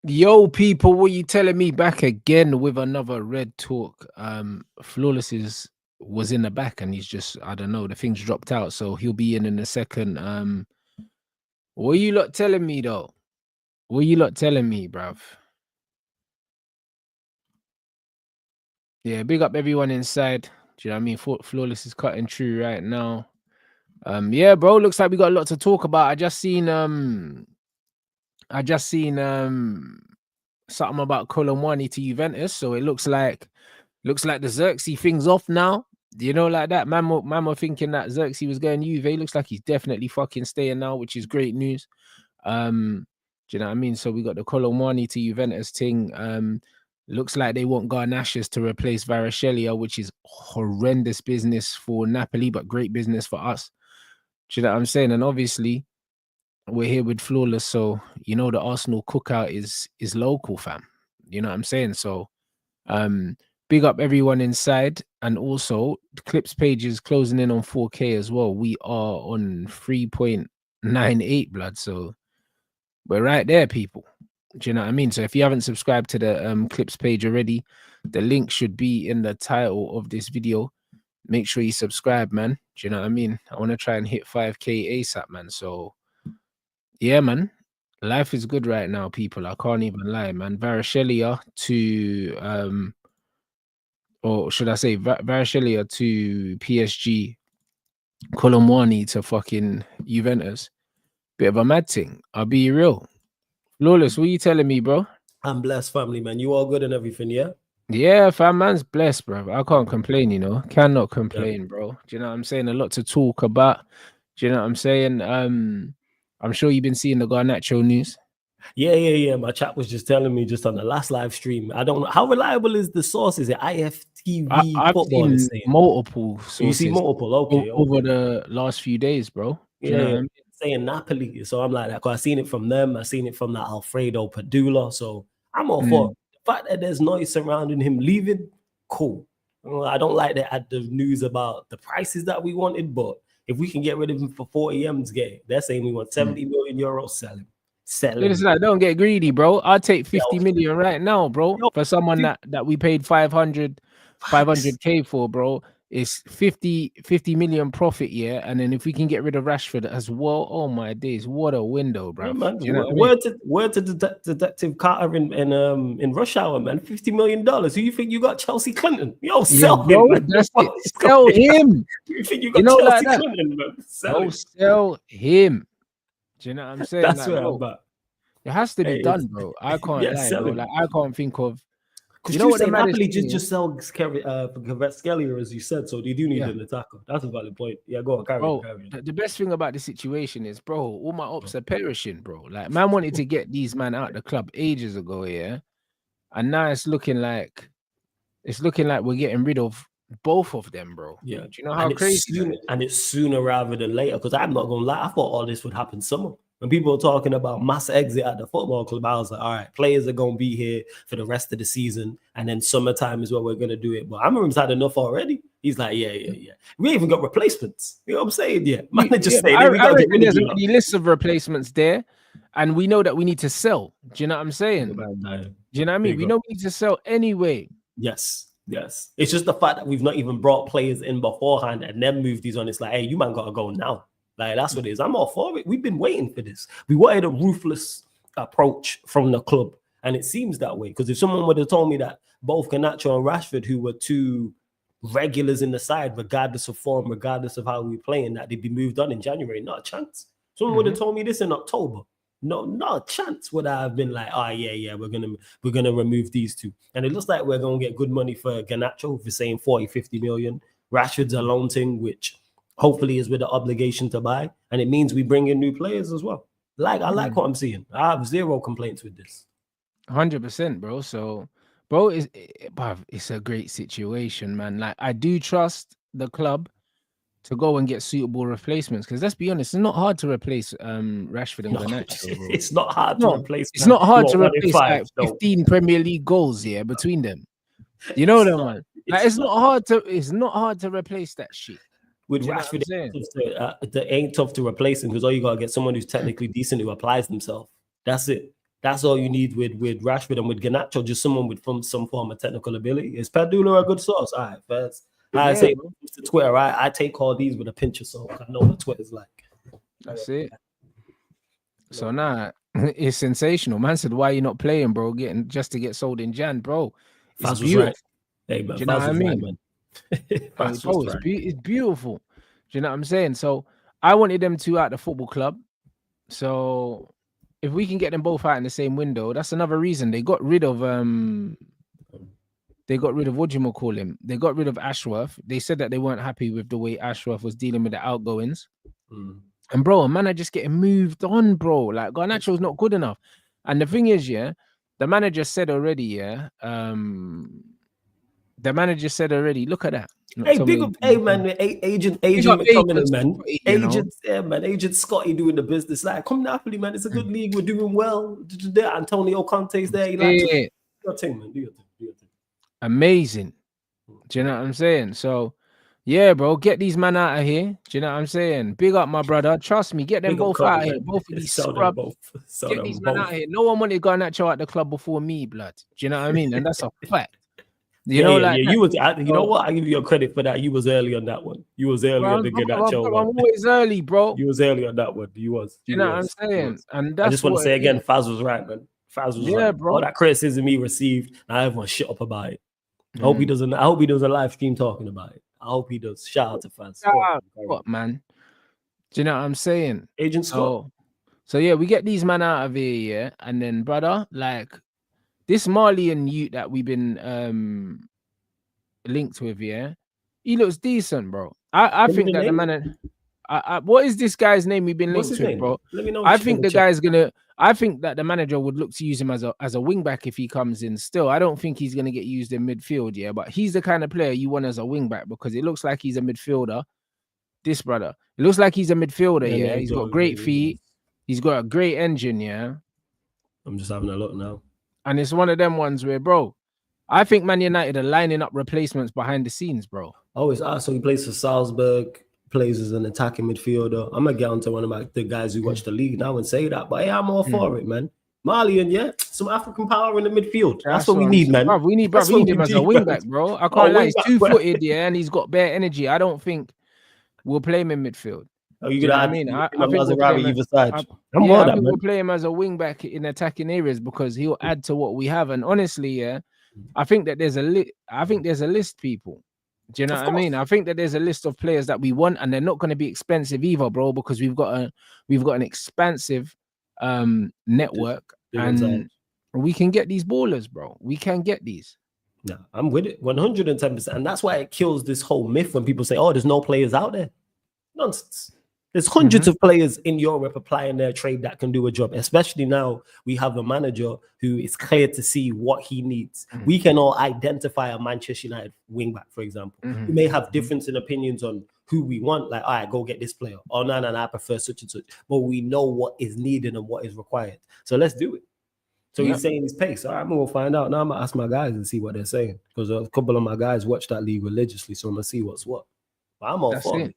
Yo, people, what you telling me? Back again with another red talk. Flawless was in the back and he's just, I don't know, the thing's dropped out, so he'll be in a second. What you lot telling me though? What you lot telling me, bruv? Yeah, big up everyone inside. Do you know what I mean? Flawless is cutting through right now. Yeah, bro, looks like we got a lot to talk about. I just seen something about Colomwani to Juventus, so it looks like the Xerxes thing's off now. You know, like that. Man were thinking that Xerxes was going Juve. Looks like he's definitely fucking staying now, which is great news. Do you know what I mean? So we got the Colomwani to Juventus thing. Looks like they want Garnacho to replace Varashelia, which is horrendous business for Napoli, but great business for us. Do you know what I'm saying? And obviously, we're here with Flawless, so you know the Arsenal cookout is local, fam. You know what I'm saying? So big up everyone inside, and also the clips page is closing in on 4K as well. We are on 3.98 blood, so we're right there, people. Do you know what I mean? So if you haven't subscribed to the clips page already, the link should be in the title of this video. Make sure you subscribe, man. Do you know what I mean? I want to try and hit 5K ASAP, man. So yeah, man, life is good right now, people. I can't even lie, man. Varashelia to or should I say Varashelia to PSG, Colomwani to fucking Juventus. Bit of a mad thing. I'll be real. Flawless, what are you telling me, bro? I'm blessed, family, man. You all good and everything, yeah? Yeah, fam, man's blessed, bro. I can't complain, you know. Cannot complain, bro. Do you know what I'm saying? A lot to talk about. Do you know what I'm saying? I'm sure you've been seeing the Garnacho news. Yeah. My chat was just telling me just on the last live stream. I don't know how reliable is the source. Is it IFTV I've football? seen multiple sources. You see multiple, okay. Over the last few days, bro. Do you know what I mean? Saying Napoli. So I'm like that. Cause I seen it from them. I seen it from that Alfredo Padula. So I'm all for the fact that there's noise surrounding him leaving. Cool. I don't like that the news about the prices that we wanted, but if we can get rid of him for 40 M's, they're saying we want 70 million euros, sell him. Listen, like, don't get greedy, bro. I'll take 50 million right now, bro. For someone that we paid 500K for, bro. It's 50 million profit, yeah. And then if we can get rid of Rashford as well, oh my days, what a window, bro. You know word to Detective Carter in Rush Hour, man. $50 million. Who you think you got? Chelsea Clinton? Yo, sell him, man. That's it. Sell him. You think you got Chelsea Clinton, man? Sell him. Do you know what I'm saying? That's what I'm about. It has to be done, bro. I can't lie, bro. Like, I can't think of. Because you know what, Napoli just sell Kvaratskhelia, as you said, so they do need an attacker. That's a valid point. Yeah, go on, carry on. The best thing about the situation is, bro, all my ops are perishing, bro. Like, man wanted to get these man out of the club ages ago, yeah, and now it's looking like we're getting rid of both of them, bro. Yeah, do you know how crazy? It's sooner rather than later. Because I'm not gonna lie, I thought all this would happen summer. When people are talking about mass exit at the football club, I was like, all right, players are going to be here for the rest of the season. And then summertime is where we're going to do it. But Amarim's had enough already. He's like, yeah. We even got replacements. You know what I'm saying? Yeah. Man, I reckon there's already lists of replacements there. And we know that we need to sell. Do you know what I'm saying? Do you know what I mean? We know we need to sell anyway. Yes. It's just the fact that we've not even brought players in beforehand and then moved these on. It's like, hey, you man got to go now. Like, that's what it is. I'm all for it. We've been waiting for this. We wanted a ruthless approach from the club, and it seems that way. Because if someone would have told me that both Garnacho and Rashford, who were two regulars in the side, regardless of form, regardless of how we were playing, that they'd be moved on in January, not a chance. Someone would have told me this in October. No, not a chance would I have been like, oh, yeah, we're gonna remove these two. And it looks like we're gonna get good money for Garnacho for saying 40, 50 million. Rashford's a loan thing, which hopefully is with the obligation to buy, and it means we bring in new players as well. I like what I'm seeing. I have zero complaints with this. 100%, bro. So, bro, it's a great situation, man. Like, I do trust the club to go and get suitable replacements, because let's be honest, it's not hard to replace Rashford and Garnacho, bro. It's not hard to replace. It's not hard to replace like 15 Premier League goals here between them. You know what I mean? Like, it's not hard to replace that shit. with Rashford, it ain't tough to replace him because all you gotta get someone who's technically decent who applies themselves. That's it. That's all you need with Rashford, and with Garnacho, just someone with some form of technical ability. Is Padula a good source? All right, first. I say to Twitter, I take all these with a pinch of salt. I know what Twitter's like. That's it. So it's sensational. Man said, "Why are you not playing, bro? Just to get sold in Jan, bro." It's beautiful. Right. Hey, man, do you know what I mean? Right, man. It's beautiful. Do you know what I'm saying? So I wanted them two out the football club. So if we can get them both out in the same window, that's another reason they got rid of what do you call him? They got rid of Ashworth. They said that they weren't happy with the way Ashworth was dealing with the outgoings. And bro, man, are just getting moved on, bro. Like Garnacho's not good enough. And the thing is, the manager said already, look at that. Hey, big up, hey man, agent McTominay, man. Agent Scotty doing the business. Like, come Napoli, man. It's a good league. We're doing well. Antonio Conte's there. You like do your thing, man. Do your thing. Amazing. Do you know what I'm saying? So, yeah, bro, get these men out of here. Do you know what I'm saying? Big up, my brother. Trust me, get them both out of here. Both of these scrubs. Get these men out of here. No one wanted Garnacho at the club before me, blood. Do you know what I mean? And that's a fact. You know what? I give you your credit for that. You was early on that one. You was early on the Garnacho one. I'm always early, bro. You was early on that one. You was. You know what I'm saying? And I just want to say again, Faz was right, man. Faz was right. Bro. All that criticism he received, now everyone shut up about it. I hope he doesn't. I hope he does a live stream talking about it. I hope he does. Shout out to Faz. What, man? Do you know what I'm saying? Agent Scott. So yeah, we get these men out of here, and then brother, like this Malian youth that we've been linked with, he looks decent, bro. I think that the man. What is this guy's name we've been linked with, bro? Let me know. I think the guy's gonna. I think that the manager would look to use him as a wing back if he comes in. Still, I don't think he's gonna get used in midfield, but he's the kind of player you want as a wing back because it looks like he's a midfielder. This brother, it looks like he's a midfielder. He's got great feet. He's got a great engine. I'm just having a look now, and it's one of them ones where, bro, I think Man United are lining up replacements behind the scenes, bro. Oh, so he plays for Salzburg. Plays as an attacking midfielder. I'm gonna get onto one of the guys who watch the league now and say that, but I'm all for it, man. Malian, some African power in the midfield. That's what we need, man. Bruv, we need him as a wing back, bro. I can't lie, he's 2-footed, and he's got bare energy. I don't think we'll play him in midfield. Oh, you gonna? I mean, I think either side. We'll play him as a wing back in attacking areas because he'll add to what we have. And honestly, I think that there's a list, people. Do you know what I mean? I think that there's a list of players that we want, and they're not going to be expensive either, bro, because we've got an expansive network, and we can get these ballers, bro. We can get these. No, I'm with it 110%, and that's why it kills this whole myth when people say, "Oh, there's no players out there." Nonsense. There's hundreds of players in Europe applying their trade that can do a job, especially now we have a manager who is clear to see what he needs. We can all identify a Manchester United wingback, for example. We may have difference in opinions on who we want, like, all right, go get this player. Oh, no, I prefer such and such. But we know what is needed and what is required. So let's do it. So he's saying his pace. All right, we'll find out. Now I'm going to ask my guys and see what they're saying. Because a couple of my guys watch that league religiously, so I'm going to see what's what. But I'm all for it.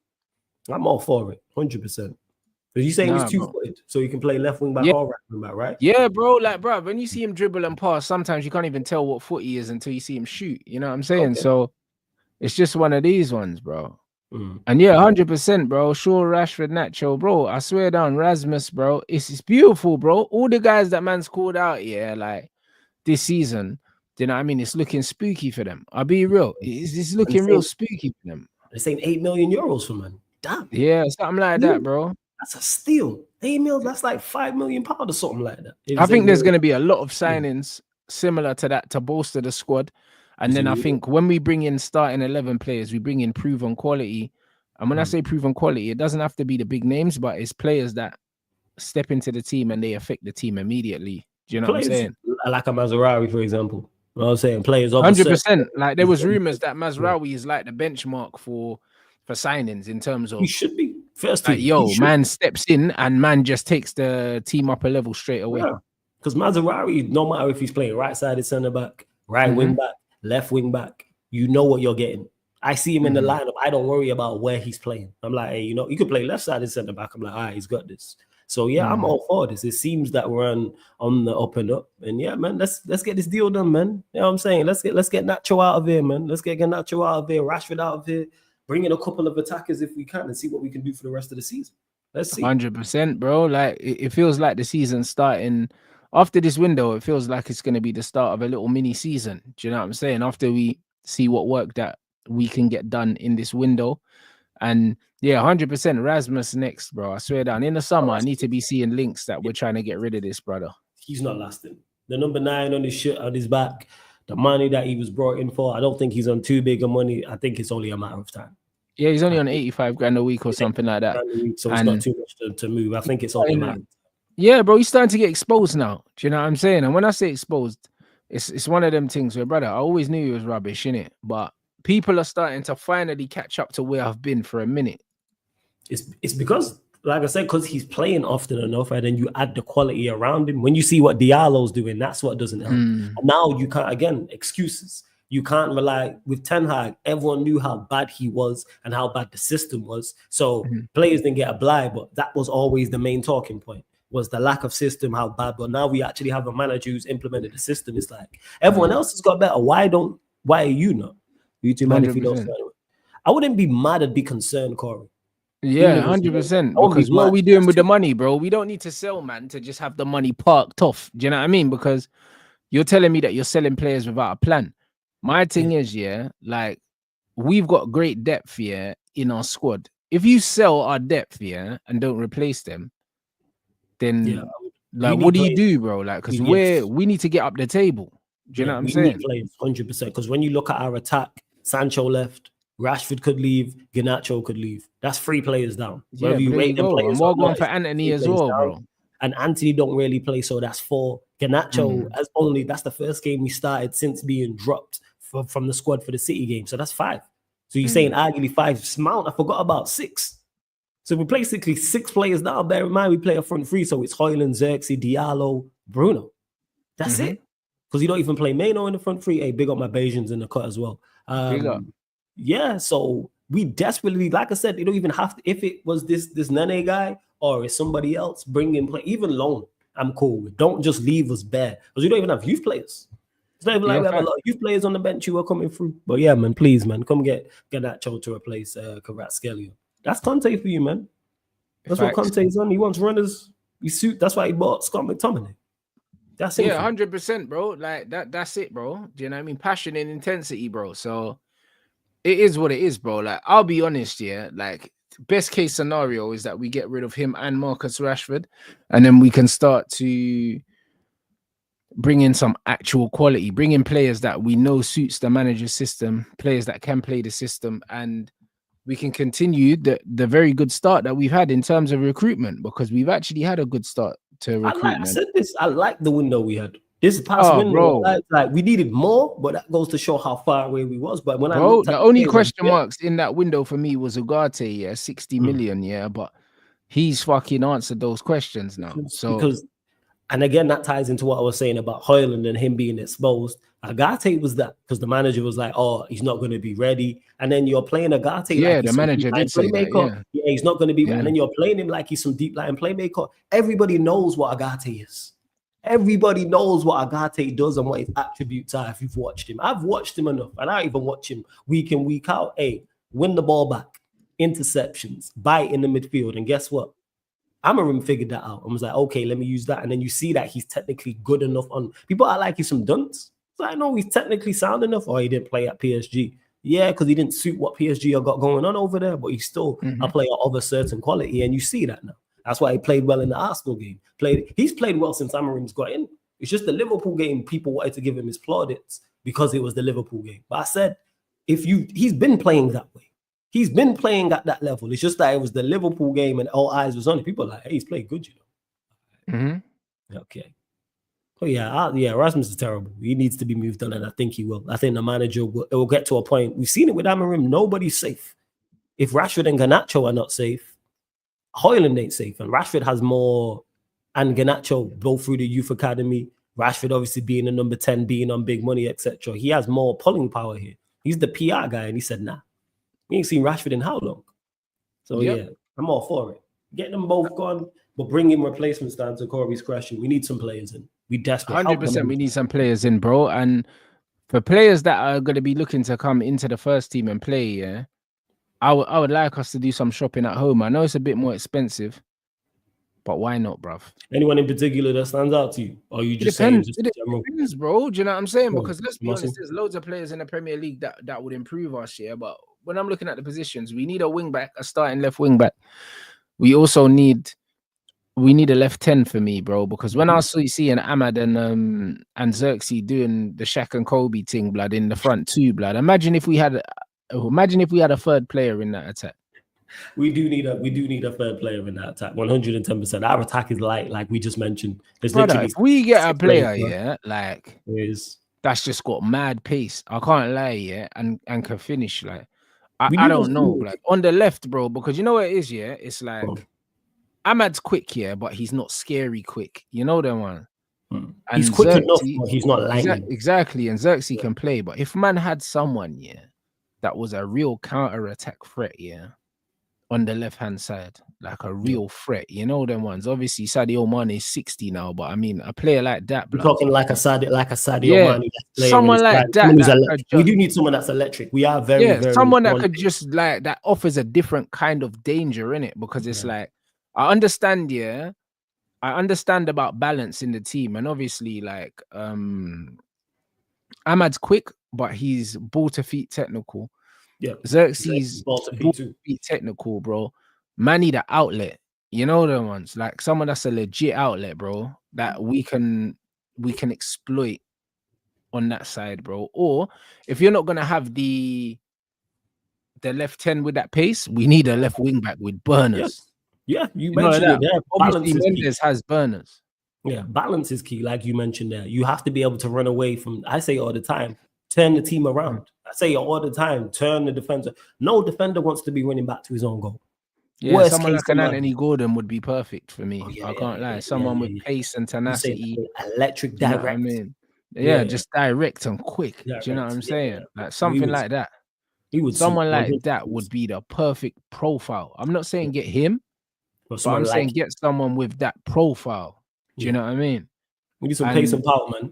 I'm all for it, 100%. Because you saying he's 2-footed, so he can play left wing back or right wing back, right? Yeah, bro. Like, bro, when you see him dribble and pass, sometimes you can't even tell what foot he is until you see him shoot. You know what I'm saying? Okay. So it's just one of these ones, bro. And 100%, bro. Shaw, Rashford, Nacho, bro. I swear down, Rasmus, bro. It's beautiful, bro. All the guys that man's called out, like this season. Do you know what I mean? It's looking spooky for them. I'll be real. It's looking real spooky for them. They're saying €8 million for man. Damn. Yeah, something like that, bro. That's a steal. 8 mil, that's like £5 million or something like that. I think there's going to be a lot of signings similar to that to bolster the squad. And then I think when we bring in starting 11 players, we bring in proven quality. And when I say proven quality, it doesn't have to be the big names, but it's players that step into the team and they affect the team immediately. Do you know what I'm saying? Like a Mazraoui, for example. You know what I'm saying? Players 100%. Like there was rumors that Mazraoui is like the benchmark for signings in terms of he should be first team. Man steps in and man just takes the team up a level straight away. Because Mazraoui, no matter if he's playing right sided centre back, right wing back, left wing back, you know what you're getting. I see him in the lineup. I don't worry about where he's playing. I'm like, hey, you know, he could play left side and center back. I'm like, all right, he's got this. So yeah, I'm all for this. It seems that we're on the up and up. And yeah, man, let's get this deal done, man. You know what I'm saying? Let's get Nacho out of here, man. Let's get Garnacho out of here, Rashford out of here. Bring in a couple of attackers if we can and see what we can do for the rest of the season. Let's see. 100%, bro. Like it feels like the season's starting after this window. It feels like it's going to be the start of a little mini season. Do you know what I'm saying? After we see what work that we can get done in this window. And yeah, 100% Rasmus next, bro. I swear down. In the summer, I need to be seeing links that we're trying to get rid of this, brother. He's not lasting. The number 9 on his shirt, on his back, the money that he was brought in for, I don't think he's on too big of money. I think it's only a matter of time. Yeah, he's only on 85 grand a week or something like that. So it's not too much to move. I think it's only a matter of time. Yeah, bro, he's starting to get exposed now. Do you know what I'm saying? And when I say exposed, it's one of them things where, brother, I always knew he was rubbish, innit? But people are starting to finally catch up to where I've been for a minute. It's because, like I said, because he's playing often enough, and then you add the quality around him. When you see what Diallo's doing, that's what doesn't help. And now you can't, again, excuses. You can't rely with Ten Hag. Everyone knew how bad he was and how bad the system was. So players didn't get a blind, but that was always the main talking point, was the lack of system, how bad. But now we actually have a manager who's implemented the system. It's like everyone else has got better. Why are you not? You too mad if you don't. I wouldn't be mad, I'd be concerned, Corey. Yeah, 100%. Because what are we doing with the money, bro? We don't need to sell, man, to just have the money parked off. Do you know what I mean? Because you're telling me that you're selling players without a plan. My thing is, yeah, like we've got great depth here in our squad. If you sell our depth here and don't replace them, then like what do you do, bro? Like, because we need to get up the table. Do you know what I'm saying? We need players 100%. Because when you look at our attack, Sancho left, Rashford could leave, Garnacho could leave. That's 3 players down. Yeah, you rate them players, and we're going for Anthony as well, bro. And Anthony don't really play, so that's 4. Garnacho that's the first game we started since being dropped from the squad for the City game. So that's 5. So you're saying arguably 5 Mount. I forgot about 6. So we're basically 6 players now. Bear in mind we play a front 3, so it's Højlund, Xerxes, Diallo, Bruno. That's it. Because you don't even play Mano in the front 3. Hey, big up my Bajans in the cut as well. Big up. Yeah, so we desperately, like I said, you don't even have to, if it was this Nene guy or it's somebody else, bring in play, even loan, I'm cool with. Don't just leave us bare. Because we don't even have youth players. It's not even like we have a lot of youth players on the bench who are coming through. But yeah, man, please, man, come get Garnacho to replace Kvaratskhelia. That's Conte for you, man. That's what Conte's on. He wants runners. That's why he bought Scott McTominay. That's it. Yeah, 100%, bro. Like that's it, bro. Do you know what I mean? Passion and intensity, bro. So it is what it is, bro. Like, I'll be honest, yeah. Like, best case scenario is that we get rid of him and Marcus Rashford, and then we can start to bring in some actual quality, bring in players that we know suits the manager's system, players that can play the system, and we can continue the very good start that we've had in terms of recruitment, because we've actually had a good start to recruitment. I like the window we had. This past window, like we needed more, but that goes to show how far away we was. But when the only question marks in that window for me was Ugarte, 60 million, but he's fucking answered those questions now. And again, that ties into what I was saying about Højlund and him being exposed. Ugarte was that because the manager was like, "Oh, he's not going to be ready," and then you're playing Ugarte. Yeah, the manager did say that. Yeah, he's not going to be ready, and then you're playing him like he's some deep line playmaker. Everybody knows what Ugarte is. Everybody knows what Ugarte does and what his attributes are if you've watched him. I've watched him enough, and I even watch him week in, week out. Hey, win the ball back, interceptions, bite in the midfield, and guess what? Amorim figured that out and was like, okay, let me use that. And then you see that he's technically good enough on people are like he's some dunce. So I know he's technically sound enough, or he didn't play at PSG. Yeah, because he didn't suit what PSG have got going on over there, but he's still a player of a certain quality, and you see that now. That's why he played well in the Arsenal game. He's played well since Amorim's got in. It's just the Liverpool game, people wanted to give him his plaudits because it was the Liverpool game. But I said, he's been playing that way. He's been playing at that level. It's just that it was the Liverpool game and all eyes was on it. People are like, hey, he's played good, you know. Okay. Oh yeah, Rasmus is terrible. He needs to be moved on, and I think he will. I think the manager will get to a point. We've seen it with Amorim. Nobody's safe. If Rashford and Garnacho are not safe, Højlund ain't safe, and Rashford has more, and Garnacho both through the youth academy. Rashford obviously being a number 10, being on big money, etc. He has more pulling power here. He's the PR guy, and he said, nah, We ain't seen Rashford in how long? So yeah, I'm all for it. Get them both gone, but bring in replacements down to Corby's crashing. We need some players in. We desperately 100%. We need some players in, bro. And for players that are going to be looking to come into the first team and play, yeah, I would like us to do some shopping at home. I know it's a bit more expensive, but why not, bruv? Anyone in particular that stands out to you? Or are you just saying just it general? depends, bro. Do you know what I'm saying? Bro, Because let's be honest, there's loads of players in the Premier League that would improve us, yeah. But when I'm looking at the positions, we need a wing back, a starting left wing back. We also need a left 10 for me, bro. Because when I was seeing Ahmad and Xerxes doing the Shaq and Kobe thing, blood, in the front two, blood. Imagine if we had a third player in that attack. We do need a third player in that attack. 110%. Our attack is light, like we just mentioned. There's Brother, literally if we get a player, players, yeah, like is that's just got mad pace. I can't lie, yeah, and can finish. Like I need don't those know, two. like on the left, bro, because you know what it is, yeah. It's like Ahmad's quick, yeah, but he's not scary quick. You know that one. And he's quick enough, but he's not lightning. Exactly, and Xerxes can play. But if man had someone, yeah, that was a real counter-attack threat, yeah, on the left-hand side, like a real threat, you know them ones. Obviously, Sadio Mane is 60 now, but I mean, a player like that, We're talking like a Sadio yeah, Mane, someone like that. We do need someone that's electric. We are very someone that could just like that offers a different kind of danger in it, because it's like I understand, yeah, I understand about balance in the team, and obviously, like Ahmad's quick, but he's ball to feet technical. Yeah, Xerxes ball to feet technical, bro. Man need an outlet. You know the ones, like someone that's a legit outlet, bro, that we can exploit on that side, bro. Or if you're not gonna have the left 10 with that pace, we need a left wing back with burners. Yeah, you mentioned it there. Obviously, Mendes has burners. Yeah, balance is key, like you mentioned there. You have to be able to run away from, I say all the time, turn the team around. I say all the time, turn the defender. No defender wants to be running back to his own goal. Yeah, someone like an Anthony Gordon would be perfect for me. I can't lie. Someone with pace and tenacity. Electric, direct. You know I mean? Yeah, just direct and quick. Do you know what I'm saying? Like something like that. Someone like that would be the perfect profile. I'm not saying get him, but I'm saying get someone with that profile. Do you know what I mean? We need some pace and power, man.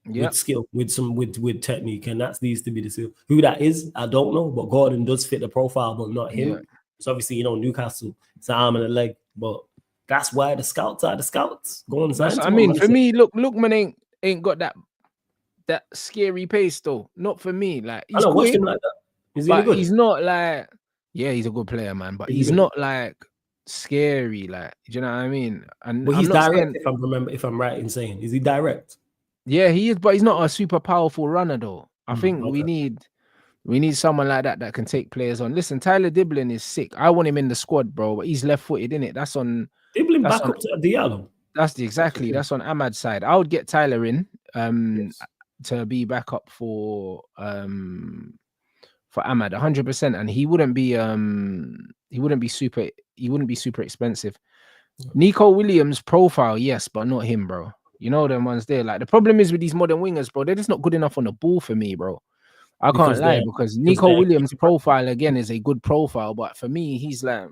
With skill, with technique, and that needs to be the skill. Who that is, I don't know, but Gordon does fit the profile, but not him. Yeah. So obviously, you know, Newcastle, it's an arm and a leg, but that's why the scouts are the scouts. Go on, I mean, for me, Lookman ain't got that scary pace though. Not for me. Like he's quick, him like that. Is he good? He's not like, yeah, he's a good player, man, but he's not like scary. Like, do you know what I mean? And but he's direct. If I'm right in saying, is he direct? Yeah, he is, but he's not a super powerful runner though. I think we need someone like that can take players on. Listen, Tyler Diblin is sick. I want him in the squad, bro, but he's left-footed, innit? That's on Diblin back up to Diallo. That's on Ahmad's side. I would get Tyler in to be back up for Ahmad 100%, and he wouldn't be super expensive. Nico Williams profile, yes, but not him, bro. You know them ones there. Like the problem is with these modern wingers, bro, they're just not good enough on the ball for me, bro. I can't lie, because Nico Williams' profile again is a good profile, but for me, he's like,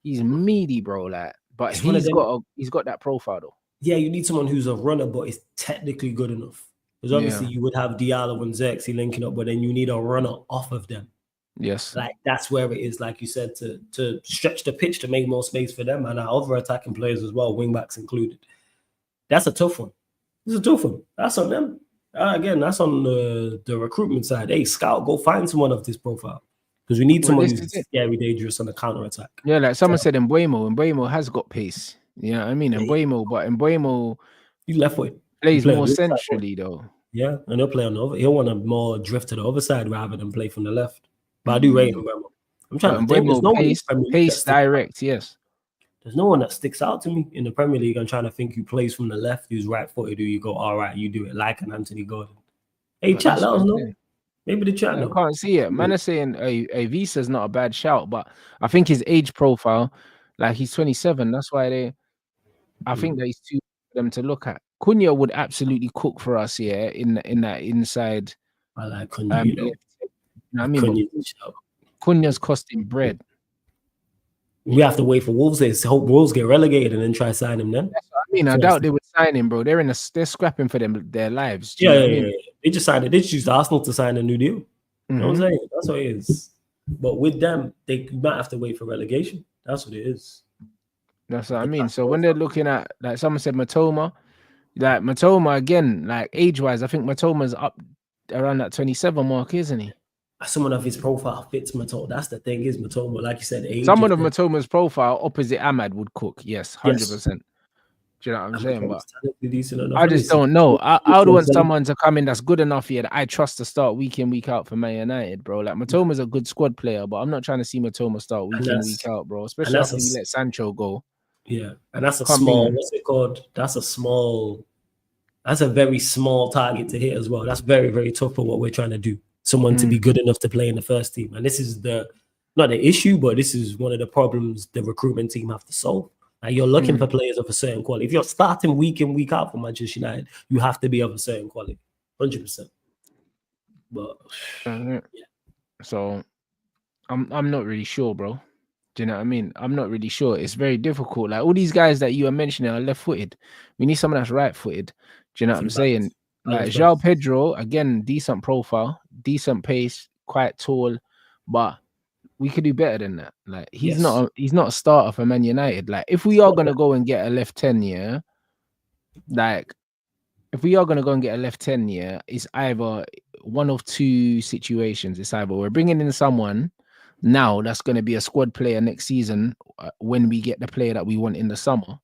he's meaty, bro. Like, but he's got that profile though. Yeah, you need someone who's a runner, but is technically good enough. Because obviously you would have Diallo and Xerxes linking up, but then you need a runner off of them. Yes, like that's where it is, like you said, to stretch the pitch to make more space for them and our other attacking players as well, wingbacks included. That's a tough one. It's a tough one. That's on them. Again, that's on the recruitment side. Hey, scout, go find someone of this profile, because we need someone who's scary, dangerous on the counter attack. Yeah, like someone said, Mbeumo has got pace. You know what I mean? Mbeumo, he's left foot. Plays more centrally though. Yeah, and he'll play on the other. He'll want to more drift to the other side rather than play from the left. But I do rate Mbeumo. I'm trying to think. There's no pace direct. Yes. There's no one that sticks out to me in the Premier League. I'm trying to think who plays from the left, who's right-footed, who you go, all right, you do it like an Anthony Gordon. Hey, chat, let us know. Maybe the chat. I can't see it. Man is saying a Visa's not a bad shout, but I think his age profile, like he's 27. That's why I think that he's too for them to look at. Cunha would absolutely cook for us here in that inside. I like Cunha. I mean, Cunha's costing bread. We have to wait for Wolves. Hope Wolves get relegated and then try sign him then. That's what I mean. I doubt they would sign him, bro. They're scrapping for their lives. Do you know what I mean? They just signed it. They just used Arsenal to sign a new deal. You know what I'm Mm-hmm. saying? That's what it is. But with them, they might have to wait for relegation. That's what it is. That's what I mean. So when they're looking at, like someone said, Matoma, like Matoma again, like age-wise, I think Matoma's up around that 27 mark, isn't he? Someone of his profile fits Matoma. That's the thing is Matoma, like you said, age. Someone of Matoma's profile opposite Ahmad would cook. Yes, 100%. Yes. Do you know what I'm saying? But decent I just don't know. I would want someone to come in that's good enough here that I trust to start week in, week out for Man United, bro. Like Matoma's a good squad player, but I'm not trying to see Matoma start week in, week out, bro. Especially after we let Sancho go. Yeah, and that's a small, what's it called? That's a very small target to hit as well. That's very, very tough for what we're trying to do. Someone to be good enough to play in the first team. And this is not the issue, but this is one of the problems the recruitment team have to solve. Like you're looking for players of a certain quality. If you're starting week in, week out for Manchester United, you have to be of a certain quality, 100%. But yeah. So I'm not really sure, bro. Do you know what I mean? I'm not really sure. It's very difficult. Like all these guys that you are mentioning are left-footed. We need someone that's right-footed. Do you know what I'm saying? Like João Pedro, again, decent profile, decent pace, quite tall, but we could do better than that. Like he's not a starter for Man United. Like if we are gonna go and get a left 10, yeah, like if we are gonna go and get a left 10, yeah, it's either one of two situations. It's either we're bringing in someone now that's going to be a squad player next season when we get the player that we want in the summer,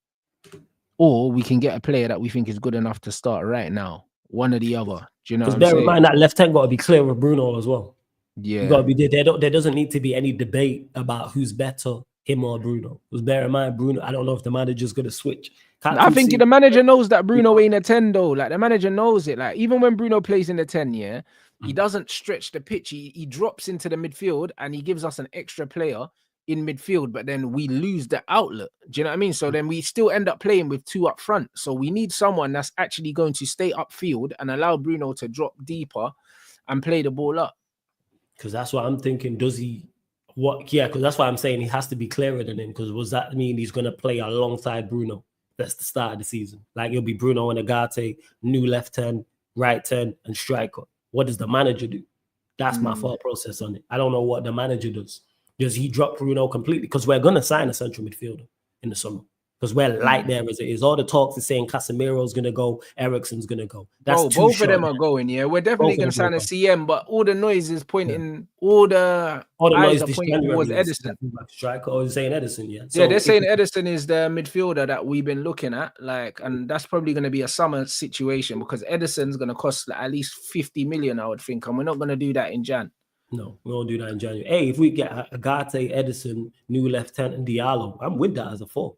or we can get a player that we think is good enough to start right now. One or the other. Do you know what I'm saying? Bear in mind that left hand got to be clear with Bruno as well. Yeah, you got to be there. There doesn't need to be any debate about who's better, him or Bruno. Because bear in mind, Bruno, I don't know if the manager's going to switch. I think the manager knows that Bruno ain't a 10 though. Like the manager knows it. Like even when Bruno plays in the 10, yeah, he doesn't stretch the pitch. He drops into the midfield and he gives us an extra player in midfield, but then we lose the outlet. Do you know what I mean? So then we still end up playing with two up front. So we need someone that's actually going to stay upfield and allow Bruno to drop deeper and play the ball up. Because that's what I'm thinking. Does he what? Yeah, because that's why I'm saying he has to be clearer than him. Because does that mean he's going to play alongside Bruno? That's the start of the season. Like it'll be Bruno and Agate, new left 10, right 10, and striker. What does the manager do? That's my thought process on it. I don't know what the manager does. Does he drop Bruno completely? Because we're going to sign a central midfielder in the summer. Because we're light there as it is. All the talks are saying Casemiro's going to go, Eriksen's going to go. That's both of them are going, yeah. We're definitely going to sign a CM, but all the noise is pointing, all the eyes are pointing towards Edison. Striker, or saying Edison, yeah. So they're saying Edison is the midfielder that we've been looking at, like, and that's probably going to be a summer situation because Edison's going to cost at least 50 million, I would think, and we're not going to do that in Jan. No, we won't do that in January. Hey, if we get Agate, Edison, new left 10, and Diallo, I'm with that as a 4.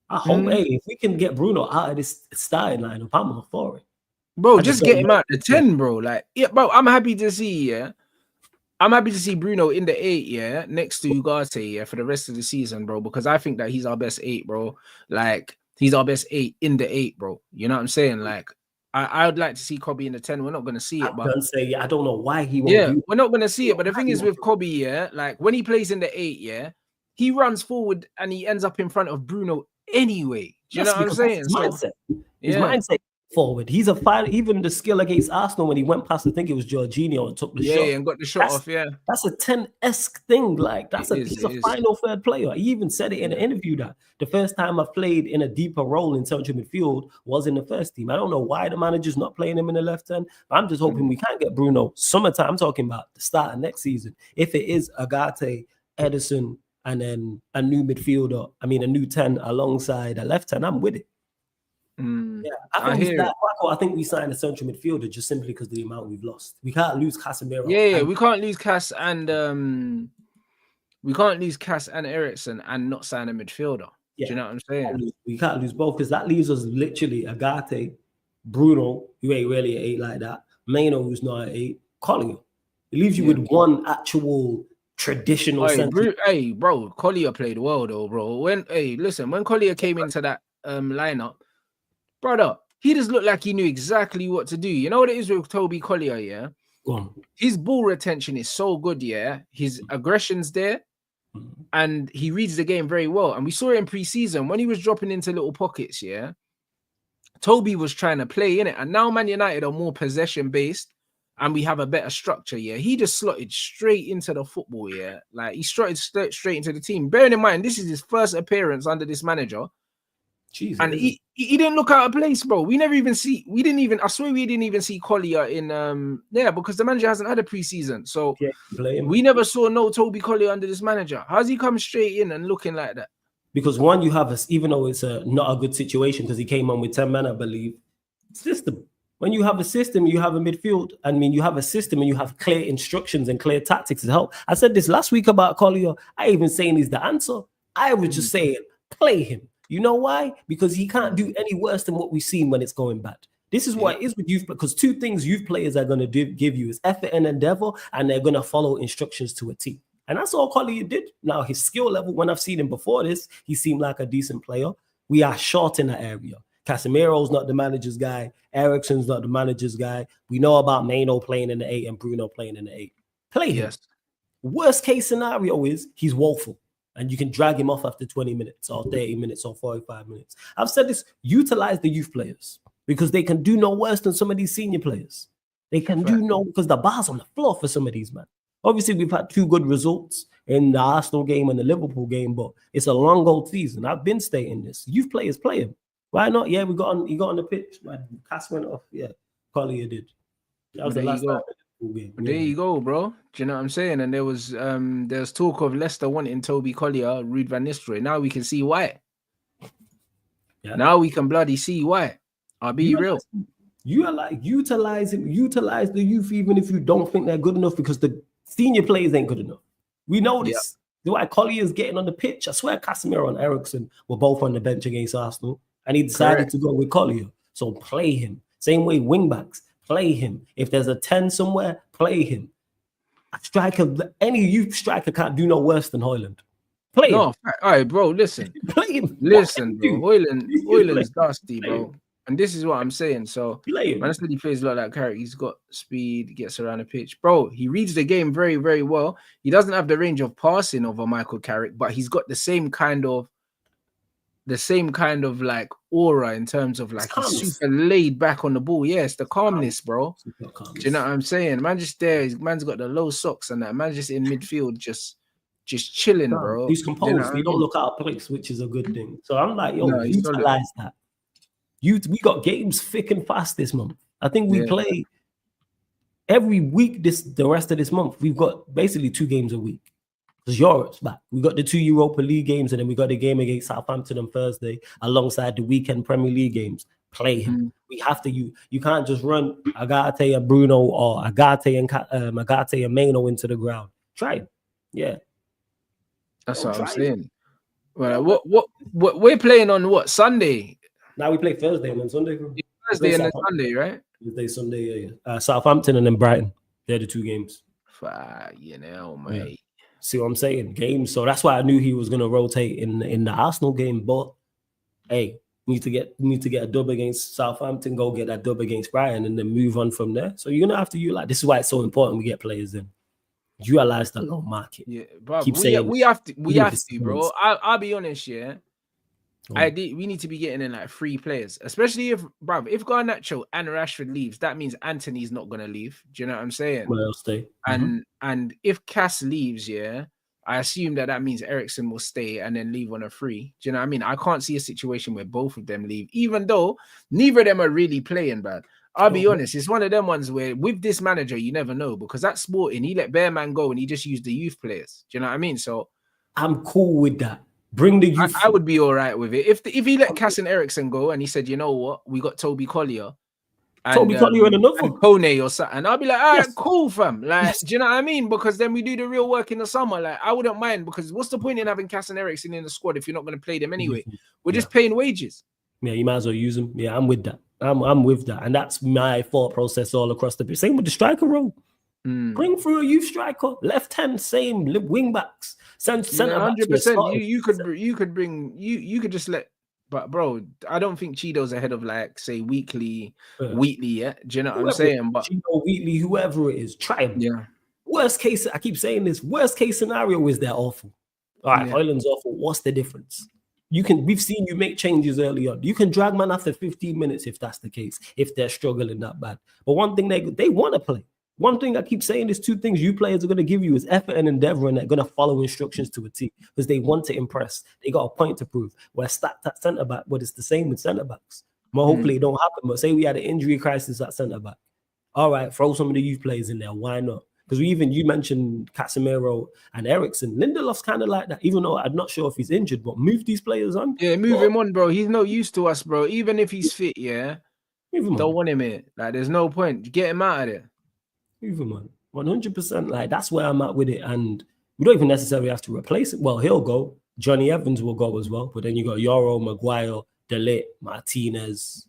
I hope, hey, if we can get Bruno out of this starting lineup, I'm all for it. Bro, just get him out the 10, bro. Like, yeah, bro, I'm happy to see, yeah. I'm happy to see Bruno in the 8, yeah, next to Ugarte, yeah, for the rest of the season, bro, because I think that he's our best 8, bro. Like, he's our best 8 in the 8, bro. You know what I'm saying? Like, I would like to see Kobe in the 10. We're not going to see it, but I don't know why he won't do it. We're not going to see it. But the thing is with Kobe, yeah, like when he plays in the 8, yeah, he runs forward and he ends up in front of Bruno anyway. Do you know what I'm saying? His mindset forward. He's a fighter. Even the skill against Arsenal when he went past, I think it was Jorginho and took the shot. Yeah, and got the shot off. Yeah, that's a 10-esque thing. Like he's a final third player. He even said it in an interview that the first time I've played in a deeper role in central midfield was in the first team. I don't know why the manager's not playing him in the left hand. But I'm just hoping we can't get Bruno summertime. I'm talking about the start of next season. If it is Agate, Edison, and then a new midfielder, a new 10 alongside a left 10, I'm with it. Yeah, I think we signed a central midfielder just simply because of the amount we've lost. We can't lose Casemiro. Yeah, we can't lose Cass and Eriksen and not sign a midfielder. Yeah. Do you know what I'm saying? We can't lose both because that leaves us literally Agate, Bruno, who ain't really an 8 like that, Maino, who's not an 8, Collier. It leaves you with one actual traditional center. Hey, bro, Collier played well though, bro. When Collier came into that lineup, brother, he just looked like he knew exactly what to do. You know what it is with Toby Collier, yeah? Go on. His ball retention is so good, yeah. His aggression's there, and he reads the game very well. And we saw it in pre-season when he was dropping into little pockets, yeah. Toby was trying to play in it, and now Man United are more possession-based, and we have a better structure, yeah. He just slotted straight into the football, yeah. Like, he slotted straight into the team. Bearing in mind, this is his first appearance under this manager. Jesus. And he didn't look out of place, bro. I swear we didn't even see Collier in because the manager hasn't had a preseason. So we never saw no Toby Collier under this manager. How's he come straight in and looking like that? Because one, you have even though it's not a good situation because he came on with 10 men, I believe. System. When you have a system, you have a midfield. I mean, you have a system and you have clear instructions and clear tactics to help. I said this last week about Collier. I even saying he's the answer. I was just saying, play him. You know why? Because he can't do any worse than what we've seen when it's going bad. This is what it is with youth, because two things youth players are going to give you is effort and endeavor, and they're going to follow instructions to a T. And that's all Collier did. Now, his skill level, when I've seen him before this, he seemed like a decent player. We are short in that area. Casemiro's not the manager's guy. Eriksen's not the manager's guy. We know about Maino playing in the 8 and Bruno playing in the 8. Play him. Yes. Worst case scenario is he's woeful. And you can drag him off after 20 minutes or 30 minutes or 45 minutes. I've said this, utilize the youth players because they can do no worse than some of these senior players. They can do no, because the bar's on the floor for some of these, man. Obviously, we've had 2 good results in the Arsenal game and the Liverpool game, but it's a long old season. I've been stating this. Youth players play him. Why not? Yeah, he got on the pitch. Cass went off. Yeah, Collier did. That was the last time. There you go, bro. Do you know what I'm saying? And there's talk of Leicester wanting Toby Collier, Ruud van Nistelrooy. Now we can see why. Yeah. Now we can bloody see why. I'll be real. You are like utilize the youth even if you don't think they're good enough, because the senior players ain't good enough. We know this. The way Collier is getting on the pitch. I swear Casemiro and Eriksen were both on the bench against Arsenal, and he decided to go with Collier. So play him. Same way wingbacks. Play him. If there's a 10 somewhere, play him. A striker, any youth striker can't do no worse than Højlund. Play him. All right, bro, listen. Play him. Listen, bro. Højlund's dusty, bro. And this is what I'm saying. So, man, he plays a lot like Carrick. He's got speed, gets around the pitch. Bro, he reads the game very, very well. He doesn't have the range of passing of a Michael Carrick, but he's got the same kind of like aura in terms of like he's super laid back on the ball. Yes, the calmness, bro. Do you know what I'm saying? Man, just there, man's got the low socks and that. Man, just in midfield, just chilling, bro. He's composed. You know he don't look out of place, which is a good thing. So I'm like, utilize that. We got games thick and fast this month. I think we play every week. The rest of this month, we've got basically 2 games a week. Because Europe's back. We got the 2 Europa League games, and then we got the game against Southampton on Thursday, alongside the weekend Premier League games. Play him. We have to. You can't just run Agate and Bruno or Agate and Maino into the ground. Try it. Yeah, that's what I'm saying. Well, what we're playing on what Sunday? Now we play Thursday and then Sunday. Thursday and then Sunday, right? Thursday, Sunday, yeah. Southampton and then Brighton. They're the 2 games. You know, mate. Yeah. See what I'm saying? Games. So that's why I knew he was gonna rotate in the Arsenal game. But hey, need to get a dub against Southampton, go get that dub against Brighton, and then move on from there. So you're gonna have to utilize. This is why it's so important we get players in. Utilize the low market. Yeah, bro. We have to, bro. I'll be honest, yeah. We need to be getting in like 3 players, especially if Garnacho and Rashford leaves, that means Anthony's not gonna leave. Do you know what I'm saying? Well, stay. And if Cass leaves, I assume that means Eriksen will stay and then leave on a free. Do you know what I mean? I can't see a situation where both of them leave, even though neither of them are really playing bad. I'll be honest, it's one of them ones where with this manager, you never know, because that Sporting, he let Bearman go and he just used the youth players. Do you know what I mean? So I'm cool with that. Bring the youth. I would be all right with it. If he let Cass and Eriksen go and he said, you know what, we got Toby Collier. Collier and another and Kone or something. I'll be like, all right, cool, fam. Like, do you know what I mean? Because then we do the real work in the summer. Like, I wouldn't mind, because what's the point in having Cass and Eriksen in the squad if you're not going to play them anyway? We're just paying wages. Yeah, you might as well use them. Yeah, I'm with that. I'm with that. And that's my thought process all across the pitch. Same with the striker role. Bring through a youth striker, left hand, same wing backs. 100%. You could just let But bro, I don't think Cheeto's ahead of like say Wheatley Yeah. yet. Do you know what I'm Whoever, saying? But Cheeto, Wheatley, whoever it is, try him. yeah, Worst case, I keep saying this. Worst case scenario is they're awful. All right, yeah. Hoyland's awful. What's the difference? We've seen you make changes early on. You can drag man after 15 minutes if that's the case, if they're struggling that bad. But one thing they want to play. One thing I keep saying is two things you players are going to give you is effort and endeavor, and they're going to follow instructions to a T because they want to impress. They got a point to prove. We're stacked at centre back, but it's the same with centre backs. Well, hopefully it don't happen. But say we had an injury crisis at centre back. All right, throw some of the youth players in there. Why not? Because you mentioned Casemiro and Ericsson. Lindelof's kind of like that, even though I'm not sure if he's injured, but move these players on. Yeah, move him on, bro. He's no use to us, bro. Even if he's fit, yeah. Don't want him here. Like, there's no point. Get him out of there. Move him on. 100%. Like, that's where I'm at with it. And we don't even necessarily have to replace it. Well, he'll go. Johnny Evans will go as well. But then you got Yoro, Maguire, De Ligt, Martinez.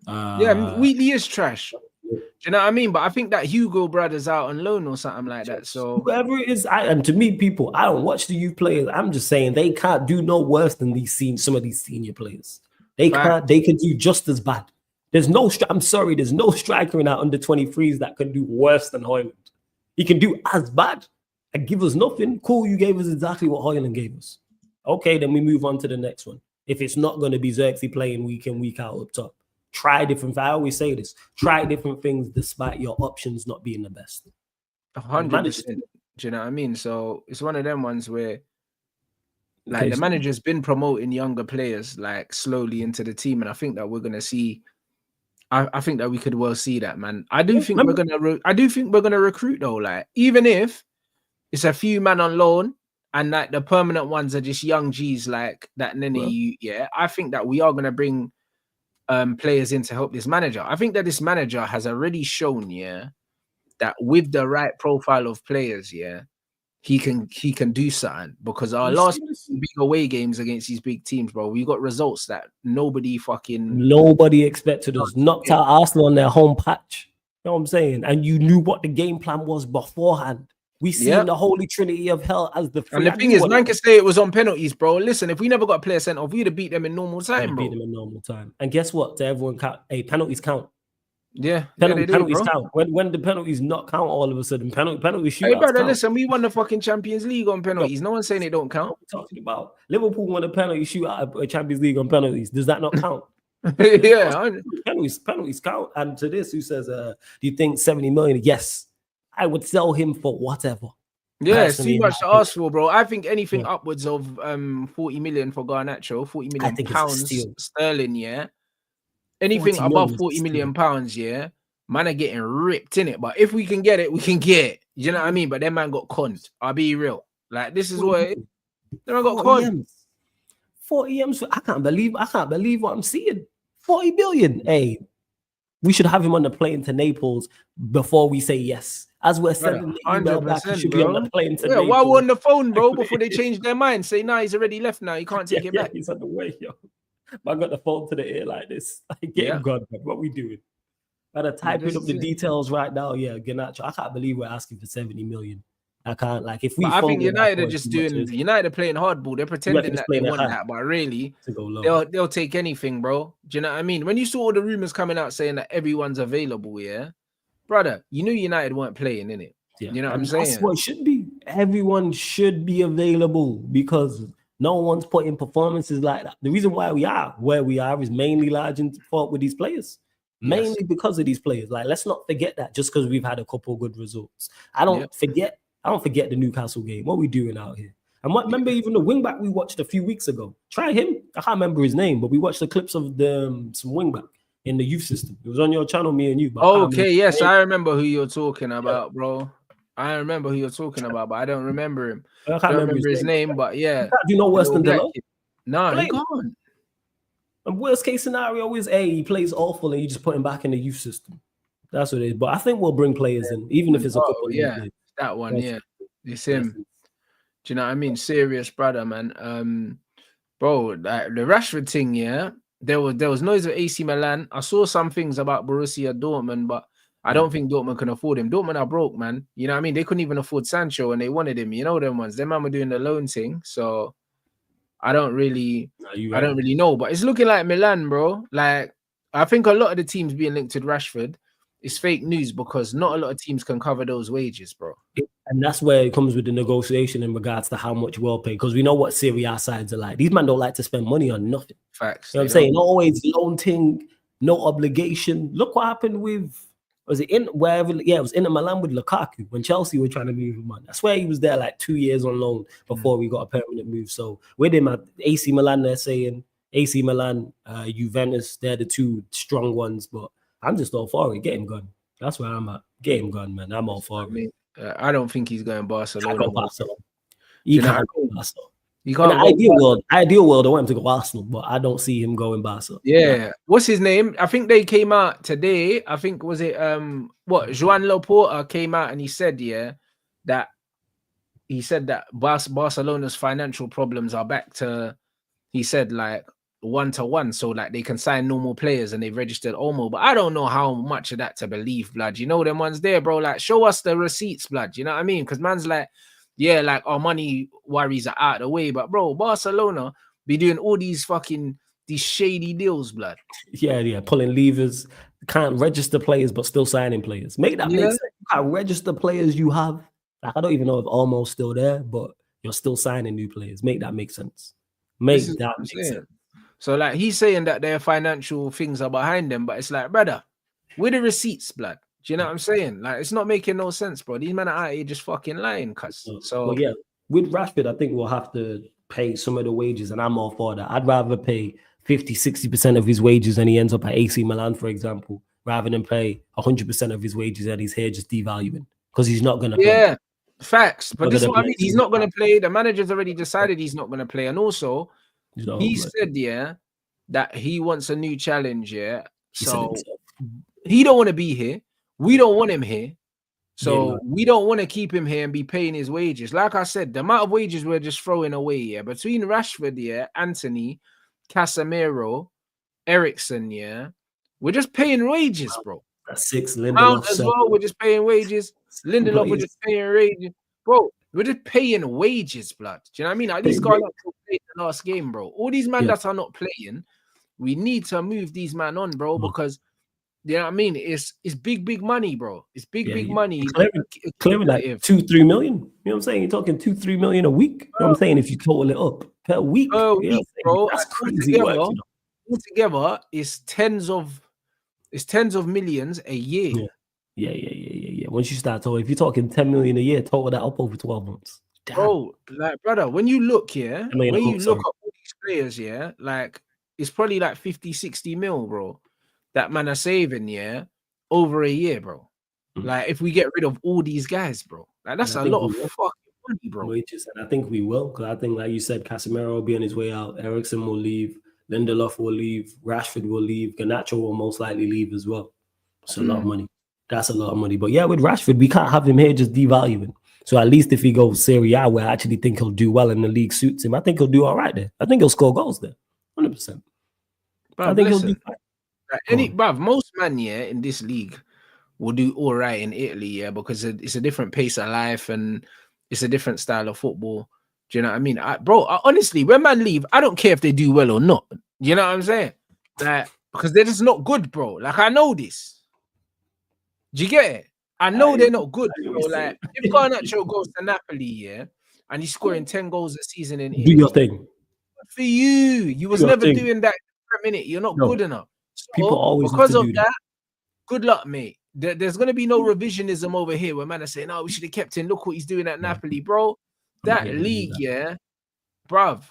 Yeah, Wheatley is trash. Do you know what I mean? But I think that Hugo brother's out on loan or something like that. So whoever it is, and to me, people, I don't watch the youth players. I'm just saying they can't do no worse than some of these senior players. They can't. They can do just as bad. There's no. I'm sorry. There's no striker in our under 23s that can do worse than Hoyland. He can do as bad and give us nothing. Cool, you gave us exactly what Hoyland gave us. Okay, then we move on to the next one. If it's not going to be Xerxes playing week in, week out up top. Try different. I always say this. Try different things despite your options not being the best. 100%. Do you know what I mean? So it's one of them ones where, like, the manager's been promoting younger players like slowly into the team, and I think that we're gonna see. I think that we could well see that, man. I do think we're gonna recruit though. Like, even if it's a few man on loan and like the permanent ones are just young G's like that. Nene, yeah. I think that we are gonna bring players in to help this manager. I think that this manager has already shown, yeah, that with the right profile of players, yeah, he can do something. Because our last big away games against these big teams, bro, we got results that nobody expected us. Knocked out Arsenal on their home patch. You know what I'm saying? And you knew what the game plan was beforehand. We seen the holy trinity of hell as the. And the thing is, man can say it was on penalties, bro. Listen, if we never got a player sent off, we'd have beat them in normal time, bro. Beat them in normal time. And guess what? To everyone, penalties count. Yeah, penalties count. When the penalties not count, all of a sudden penalties shoot. Hey, brother, listen, we won the fucking Champions League on penalties. No one's saying it don't count. What are we talking about? Liverpool won a penalty shootout at a Champions League on penalties. Does that not count? Yeah, penalties count. And to this, who says, "Do you think 70 million?" Yes, I would sell him for whatever. Yeah, it's too much to ask for, bro. I think anything upwards of 40 million for Garnacho, 40 million pounds sterling, yeah. Anything above 40 million pounds, yeah, man are getting ripped in it. But if we can get it, we can get it. You know what I mean? But that man got conned. I'll be real. Like, this is what it is. Then I got conned. 40 M's. I can't believe what I'm seeing. 40 billion. Hey, we should have him on the plane to Naples before we say yes. As we're sending the email back, he should be on the plane to Naples. While we're on the phone, bro, before they change their mind, say, nah, he's already left now. You can't take it back. He's on the way, yo. I got the phone to the ear like this. Get him gone, man. What we doing? I'm typing up the details right now. Yeah, Garnacho. I can't believe we're asking for 70 million. I can't, like, if we. I think United are just doing. United are playing hardball. They're pretending that they want that, but really, they'll take anything, bro. Do you know what I mean? When you saw all the rumors coming out saying that everyone's available, yeah, brother, you knew United weren't playing, innit? Yeah, you know what I'm saying? That's what it should be. Everyone should be available because no one's putting performances like that. The reason why we are where we are is mainly large in fault with these players. Mainly because of these players. Like, let's not forget that just because we've had a couple good results. I don't forget the Newcastle game. What are we doing out here? And remember even the wingback we watched a few weeks ago. Try him. I can't remember his name, but we watched the clips of some wingback in the youth system. It was on your channel, me and you. Okay, yes, I remember who you're talking about, bro. I remember who you're talking about, but I don't remember him. I can't remember his name, but yeah. You know worse than Delo? No, he can't. And worst case scenario is he plays awful and you just put him back in the youth system. That's what it is. But I think we'll bring players in, even if it's a couple of years. That one, it's him. Do you know what I mean? Serious brother, man. Bro, like the Rashford thing, there was noise of AC Milan. I saw some things about Borussia Dortmund, but I don't think Dortmund can afford him. Dortmund are broke, man. You know what I mean? They couldn't even afford Sancho and they wanted him. You know them ones. Them man were doing the loan thing. So I don't really you're I don't really know. But it's looking like Milan, bro. Like I think a lot of the teams being linked to Rashford is fake news because not a lot of teams can cover those wages, bro. And that's where it comes with the negotiation in regards to how much we'll pay. Because we know what Serie A sides are like. These men don't like to spend money on nothing. Facts. You know what I'm saying? Not always loan thing, no obligation. Look what happened with, was it in wherever? Yeah, it was Inter Milan with Lukaku when Chelsea were trying to move him on. I swear he was there like 2 years on loan before we got a permanent move. So with him at AC Milan, they're saying AC Milan, Juventus, they're the two strong ones. But I'm just all for it. Get him gone. That's where I'm at. Get him gone, man. I'm all for it. I don't think he's going Barcelona. He can't go Barcelona. You can't. In the ideal world, I want him to go Arsenal, but I don't see him going Barca. Yeah. What's his name? I think they came out today. I think was it Joan Laporta came out and he said that Barcelona's financial problems are back to, he said, like 1-to-1, so like they can sign normal players and they've registered Olmo. But I don't know how much of that to believe, blood. You know them ones there, bro. Like show us the receipts, blood. You know what I mean? Because man's like, yeah, like our money worries are out of the way, but bro, Barcelona be doing all these shady deals, blood. Yeah, pulling levers, can't register players but still signing players. Make that make sense. You can't register players you have. Like I don't even know if Olmo's still there, but you're still signing new players. Make that make sense. Make sense. So like he's saying that their financial things are behind them, but it's like, brother, with the receipts, blood. Do you know what I'm saying? Like, it's not making no sense, bro. These men are out here just fucking lying, cuz. So, well, yeah, with Rashford, I think we'll have to pay some of the wages, and I'm all for that. I'd rather pay 50-60% of his wages and he ends up at AC Milan, for example, rather than pay 100% of his wages and he's here just devaluing because he's not going to play. Yeah, facts. But this is what I mean. He's not going to play. The manager's already decided he's not going to play. And also, he said, that he wants a new challenge, So, he don't want to be here. We don't want him here. So we don't want to keep him here and be paying his wages. Like I said, the amount of wages we're just throwing away, between Rashford, Anthony, Casemiro, Eriksen, we're just paying wages, bro. That's 6. Lindelof Mount as well, we're just paying wages. Lindelof, we're just paying wages. Bro, we're just paying wages, blood. Do you know what I mean? At least Garnacho played the last game, bro. All these men that are not playing, we need to move these men on, bro, because you know what I mean? It's big money, bro. It's big money. Clearing like 2-3 million. You know what I'm saying? You're talking 2-3 million a week. You know what I'm saying? If you total it up per week, bro. That's crazy work. Altogether, it's tens of millions a year. Yeah. Once you start total, if you're talking 10 million a year, total that up over 12 months. Damn. Bro, like brother, when you look at all these players, like it's probably like 50-60 mil, bro. That man are saving, over a year, bro. Like if we get rid of all these guys, bro, like that's a lot of fucking money, bro. Wages, and I think we will, because I think, like you said, Casemiro will be on his way out. Eriksen will leave. Lindelof will leave. Rashford will leave. Garnacho will most likely leave as well. It's a lot of money. That's a lot of money. But yeah, with Rashford, we can't have him here just devaluing. So at least if he goes Serie A, where I actually think he'll do well and the league suits him, I think he'll do all right there. I think he'll score goals there, 100%. I think he'll do fine. Most men in this league will do all right in Italy, because it's a different pace of life and it's a different style of football. Do you know what I mean? Honestly, when man leave, I don't care if they do well or not. You know what I'm saying? Like, because they're just not good, bro. Like, I know this. Do you get it? I know they're not good, bro. Like, if Garnacho goes to Napoli, and he's scoring 10 goals a season in Italy, do your thing. Good for you. You was never doing that for a minute. You're not good enough. So, people always because of that, good luck, mate. There's going to be no revisionism over here where man are saying, oh, we should have kept him. Look what he's doing at Napoli, bro. That league, bruv,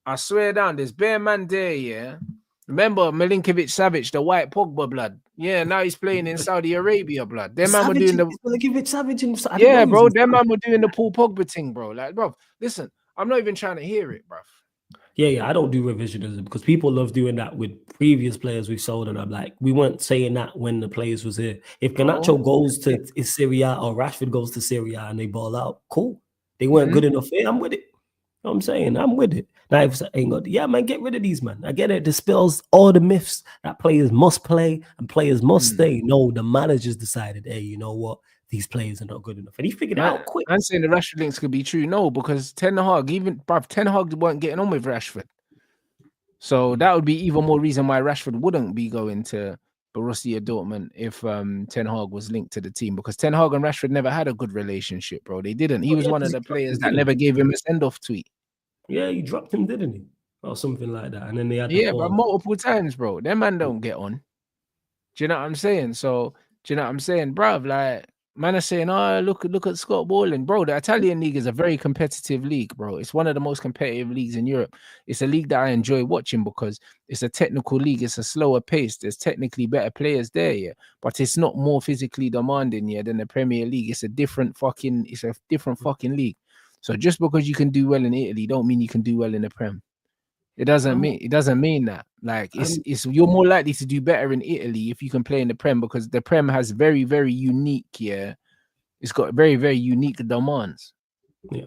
I swear down, there's bare man there, Remember Milinkovic-Savic, the white Pogba blood. Yeah, now he's playing in Saudi Arabia, blood. Them man were doing the Milinkovic-Savic in Saudi Arabia. Yeah, bro, them man were doing the Paul Pogba thing, bro. Like, bro, listen, I'm not even trying to hear it, bruv. Yeah, I don't do revisionism because people love doing that with previous players we've sold, and I'm like, we weren't saying that when the players was here. If Garnacho goes to Serie A or Rashford goes to Serie A and they ball out, cool. They weren't good enough here. I'm with it. You know what I'm saying? I'm with it. Now, if I ain't got, man, get rid of these, man. I get it. Dispels all the myths that players must play and players must stay. No, the managers decided, hey, you know what? these players are not good enough. And he figured it out quick. I'm saying the Rashford links could be true. No, because Ten Hag weren't getting on with Rashford. So that would be even more reason why Rashford wouldn't be going to Borussia Dortmund if Ten Hag was linked to the team, because Ten Hag and Rashford never had a good relationship, bro. They didn't. He was one of the players that never gave him a send-off tweet. Yeah, he dropped him, didn't he? Or something like that. And then they had but multiple times, bro. Them man don't get on. Do you know what I'm saying? So, do you know what I'm saying, bruv? Like, man are saying, oh, look at Scott Bowling. Bro, the Italian league is a very competitive league, bro. It's one of the most competitive leagues in Europe. It's a league that I enjoy watching because it's a technical league. It's a slower pace. There's technically better players there, yeah. But it's not more physically demanding, yeah, than the Premier League. It's a different fucking league. So just because you can do well in Italy, don't mean you can do well in the Prem. It doesn't mean that. Like, it's you're more likely to do better in Italy if you can play in the Prem, because the Prem has very, very unique, yeah. It's got very, very unique demands. Yeah.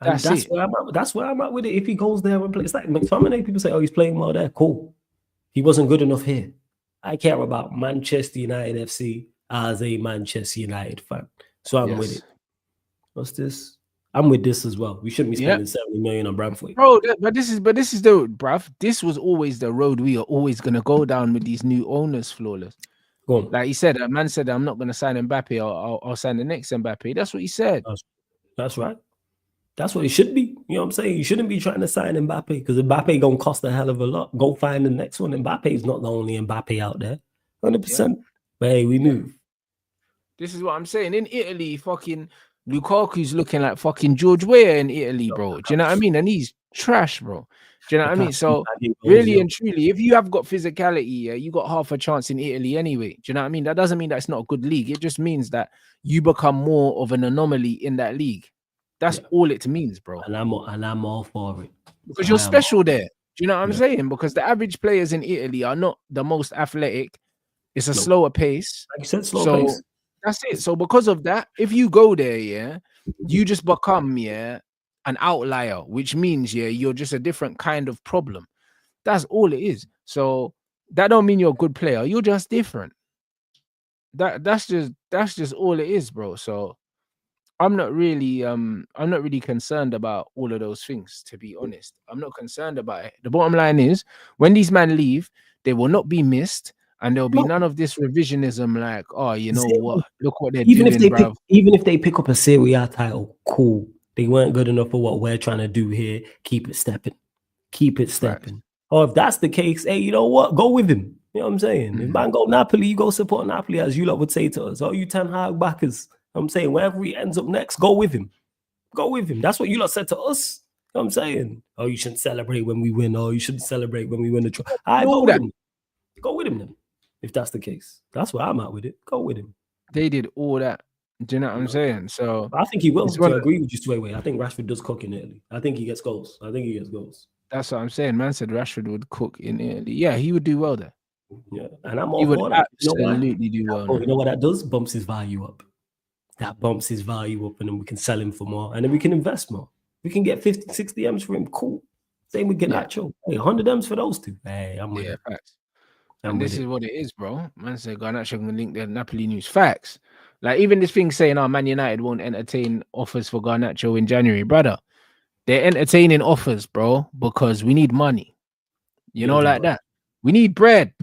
And that's where I'm at with it. If he goes there and plays, like McTominay, people say, oh, he's playing well there. Cool. He wasn't good enough here. I care about Manchester United FC as a Manchester United fan. So I'm with it. What's this? I'm with this as well. We shouldn't be spending 70 million on Bramford. Bro, but this is the bruv. This was always the road we are always gonna go down with these new owners, flawless. Like he said, a man said, I'm not gonna sign Mbappe, I'll sign the next Mbappe. That's what he said. That's right. That's what it should be. You know what I'm saying? You shouldn't be trying to sign Mbappe, because Mbappe gonna cost a hell of a lot. Go find the next one. Mbappe is not the only Mbappe out there. 100%. But hey, we move. This is what I'm saying. In Italy, fucking Lukaku's looking like fucking George Weah in Italy, bro. Do you know what I mean? And he's trash, bro. Do you know what I mean? So really and truly, if you have got physicality, yeah, you got half a chance in Italy anyway. Do you know what I mean? That doesn't mean that it's not a good league. It just means that you become more of an anomaly in that league. That's all it means, bro. And I'm all for it. Because you're special there. Do you know what I'm saying? Because the average players in Italy are not the most athletic. It's a slower pace. Like you said, slow pace. That's it. So because of that, if you go there, yeah, you just become, yeah, an outlier, which means, yeah, you're just a different kind of problem. That's all it is. So that don't mean you're a good player. You're just different. That's just all it is, bro. So I'm not really concerned about all of those things, to be honest. I'm not concerned about it. The bottom line is, when these men leave, they will not be missed. And there'll be none of this revisionism like, oh, you know what? Look what they're doing, bro. Even if they pick up a Serie A title, cool. They weren't good enough for what we're trying to do here. Keep it stepping. Keep it stepping. Right. Or if that's the case, hey, you know what? Go with him. You know what I'm saying? If man go Napoli, you go support Napoli, as you lot would say to us. Oh, you Ten Hag backers. I'm saying, wherever he ends up next, go with him. Go with him. That's what you lot said to us. You know what I'm saying? Oh, you shouldn't celebrate when we win. Oh, you shouldn't celebrate when we win the trophy. Go with him. Go with him then. If that's the case, that's where I'm at with it. Go with him. They did all that. Do you know what I'm saying? So I think he will. To agree with you straight away. I think Rashford does cook in Italy. I think he gets goals. That's what I'm saying. Man said Rashford would cook in Italy. Yeah, he would do well there. Yeah, and I'm all he would for absolutely do well. Oh, you know what that does? Bumps his value up. That bumps his value up, and then we can sell him for more, and then we can invest more. We can get 50, 60 M's for him. Cool. Same with Garnacho. Hey, 100 M's for those two. Hey, I'm with it. Facts. And this is what it is, bro. Man said Garnacho can link the Napoli news. Facts. Like, even this thing saying, oh, Man United won't entertain offers for Garnacho in January. Brother, they're entertaining offers, bro, because we need money. You know, like that. We need bread.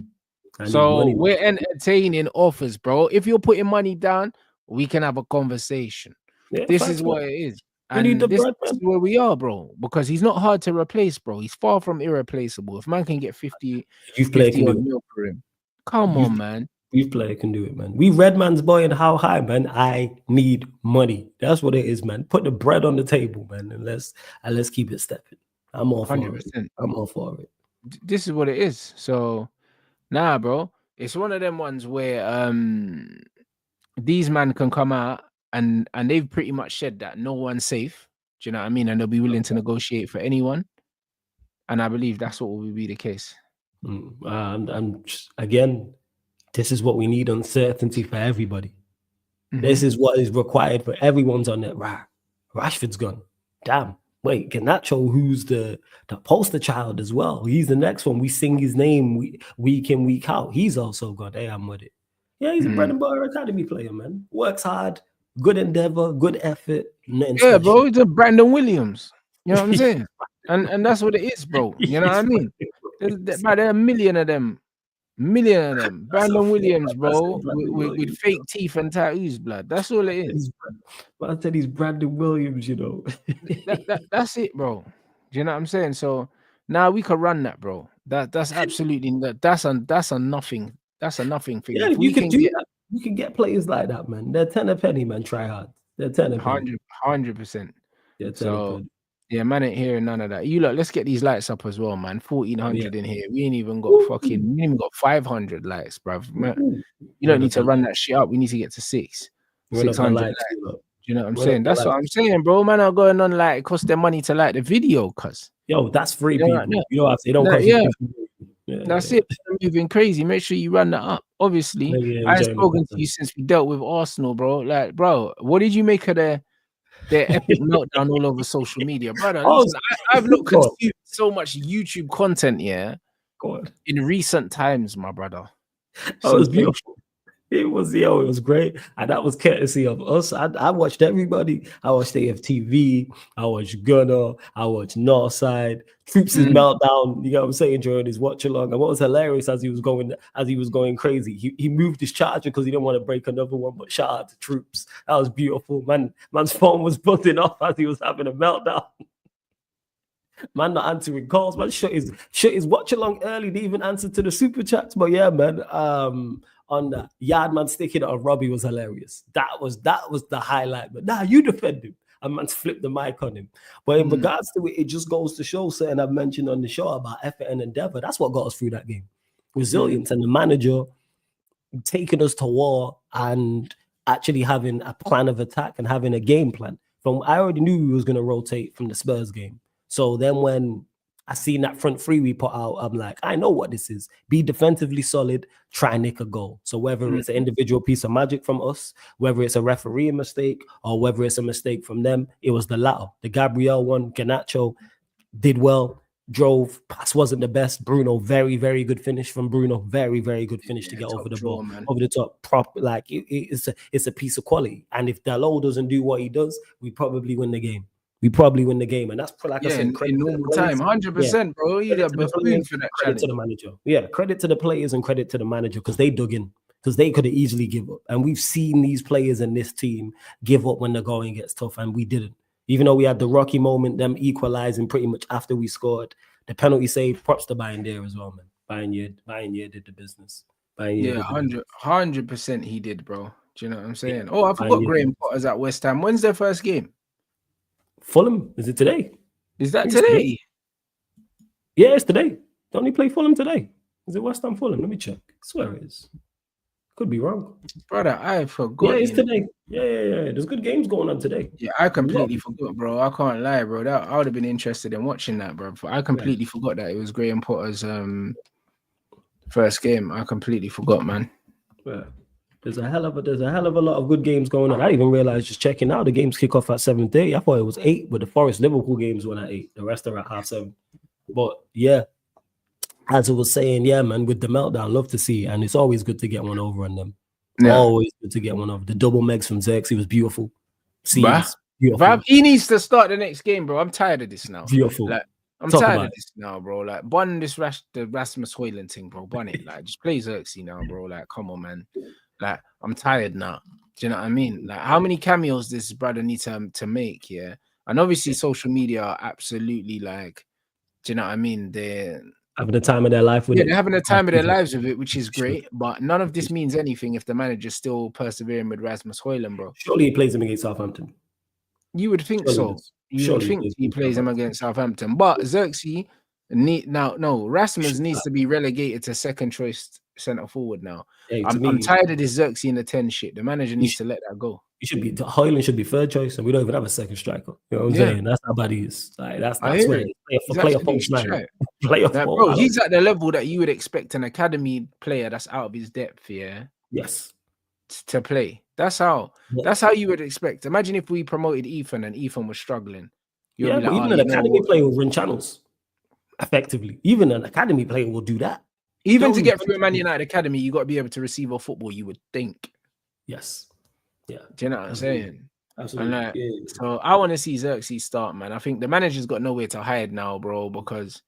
So we're entertaining offers, bro. If you're putting money down, we can have a conversation. Yeah, this is what it is. And this is where we are, bro, because he's not hard to replace, bro. He's far from irreplaceable. If man can get 50 mil for him, come on, man. Youth player can do it, man. We red man's boy and how high, man. I need money. That's what it is, man. Put the bread on the table, man, and let's keep it stepping. I'm all for 100%. It. I'm all for it. This is what it is. So, nah, bro. It's one of them ones where these men can come out and they've pretty much said that no one's safe. Do you know what I mean? And they'll be willing to negotiate for anyone. And I believe that's what will be the case. Again, this is what we need: uncertainty for everybody. This is what is required for everyone's on it. Rashford's gone. Damn. Wait, Garnacho, who's the poster child as well. He's the next one. We sing his name week in, week out. He's also gone. Hey, I'm with it. Yeah, he's a bread and butter academy player, man. Works hard, good endeavor, good effort, nothing Yeah, special. bro, it's a Brandon Williams. You know what I'm saying? And that's what it is, bro. You know what I mean? There are a million of them. Brandon Williams, bro, with fake teeth and tattoos, blood. That's all it is. But I said he's Brandon Williams, you know. That's it, bro. Do you know what I'm saying? So now we can run that, bro. That's absolutely that's a nothing. That's a nothing thing. Yeah, if we can do get that. You can get players like that, man. They're 10 a penny, man. Try hard. They're 10 a penny. 100%. They're 10 a So penny. yeah, man, ain't hearing none of that. You look, let's get these lights up as well, man. 1400 in here. We ain't even got we ain't even got 500 lights, bruv. You don't need to run that shit up. We need to get to 600 lights. You know what I'm saying? That's what I'm saying, bro. Man are going on like it costs them money to like the video, cuz. Yo, that's free, people. You know what I'm saying? Don't cost you. That's it. Moving crazy. Make sure you run that up. Obviously, I ain't spoken to you since we dealt with Arsenal, bro. Like, bro, what did you make of their epic meltdown all over social media, brother? Listen, I've not consumed so much YouTube content, in recent times, my brother. That was beautiful. It was great, and that was courtesy of us. I watched everybody. I watched AFTV. I watched Gunner. I watched Northside. Troops' meltdown. You know what I'm saying? During his watch along, and what was hilarious as he was going crazy. He moved his charger because he didn't want to break another one. But shout out to Troops. That was beautiful. Man's phone was buzzing off as he was having a meltdown. Man, not answering calls. Man, shut his watch along early. Didn't even answer to the super chats. But yeah, man. On that Yardman sticking it on Robbie was hilarious. That was the highlight. But nah, you defend him. And man's flipped the mic on him. But in regards to it, it just goes to show something I've mentioned on the show about effort and endeavor. That's what got us through that game. Resilience and the manager taking us to war and actually having a plan of attack and having a game plan. I already knew we was going to rotate from the Spurs game. So then when I seen that front three we put out, I'm like, I know what this is. Be defensively solid, try and nick a goal. So whether it's an individual piece of magic from us, whether it's a referee mistake, or whether it's a mistake from them, it was the latter. The Gabriel one, Garnacho did well, drove, pass wasn't the best. Bruno, very, very good finish from Bruno. Very, very good finish to get over the ball, man. Over the top, like it's a piece of quality. And if Dalot doesn't do what he does, we probably win the game. And that's like I said, in normal time, 100%, bro. You're a buffoon for that. Credit to the manager. Yeah, credit to the players and credit to the manager because they dug in because they could have easily give up. And we've seen these players in this team give up when the going gets tough, and we didn't. Even though we had the rocky moment, them equalizing pretty much after we scored, the penalty save. Props to Bayern as well, man. Bayern did the business. 100% he did, bro. Do you know what I'm saying? Yeah, I forgot Graham Potter's at West Ham. When's their first game? Fulham. Is it today? Is that today? Yeah, it's today. Don't he play Fulham today? Is it West Ham Fulham? Let me check. I swear it is. Could be wrong. Brother, I forgot. Yeah, it's today. Yeah. There's good games going on today. Yeah, I completely forgot, bro. I can't lie, bro. I would have been interested in watching that, bro. I completely forgot that it was Graham Potter's first game. I completely forgot, man. Yeah. There's a hell of a lot of good games going on. I didn't even realize just checking out the games kick off at 7:30. I thought it was 8, but the Forest Liverpool games went at 8. The rest are at 7:30. But yeah, as I was saying, yeah, man, with the meltdown, love to see, and it's always good to get one over on them. Yeah. Always good to get one over. The double megs from Xerxes was beautiful. Beautiful. He needs to start the next game, bro. I'm tired of this now. Beautiful. Like, I'm tired of this now, bro. Like, bun the Rasmus Højlund thing, bro. Bun it. Like, just play Xerxes now, bro. Like, come on, man. Like, I'm tired now. Do you know what I mean? Like, how many cameos does this brother need to make? Yeah. And obviously, social media are absolutely like, do you know what I mean? They're having the time of their life with it. They're having the time of their lives with it, which is great. But none of this means anything if the manager's still persevering with Rasmus Højlund, bro. Surely he plays him against Southampton. You would think so. You would think he plays him against Southampton. But Xerxes Rasmus needs to be relegated to second choice centre forward now. Hey, I'm tired of this Xerxes in the 10 shit. The manager needs to let that go. Højlund should be third choice, and we don't even have a second striker. You know what I'm saying? That's how bad he is. Like that's where player false nine. Bro, he's at the level that you would expect an academy player that's out of his depth, Yes. To play. That's how you would expect. Imagine if we promoted Ethan and Ethan was struggling. But even an academy player will run channels effectively. Even an academy player will do that. Even to get through a Man United academy, you got to be able to receive a football, you would think. Yes. Yeah. Do you know what I'm saying? Absolutely. And so I want to see Xerxes start, man. I think the manager's got nowhere to hide now, bro, because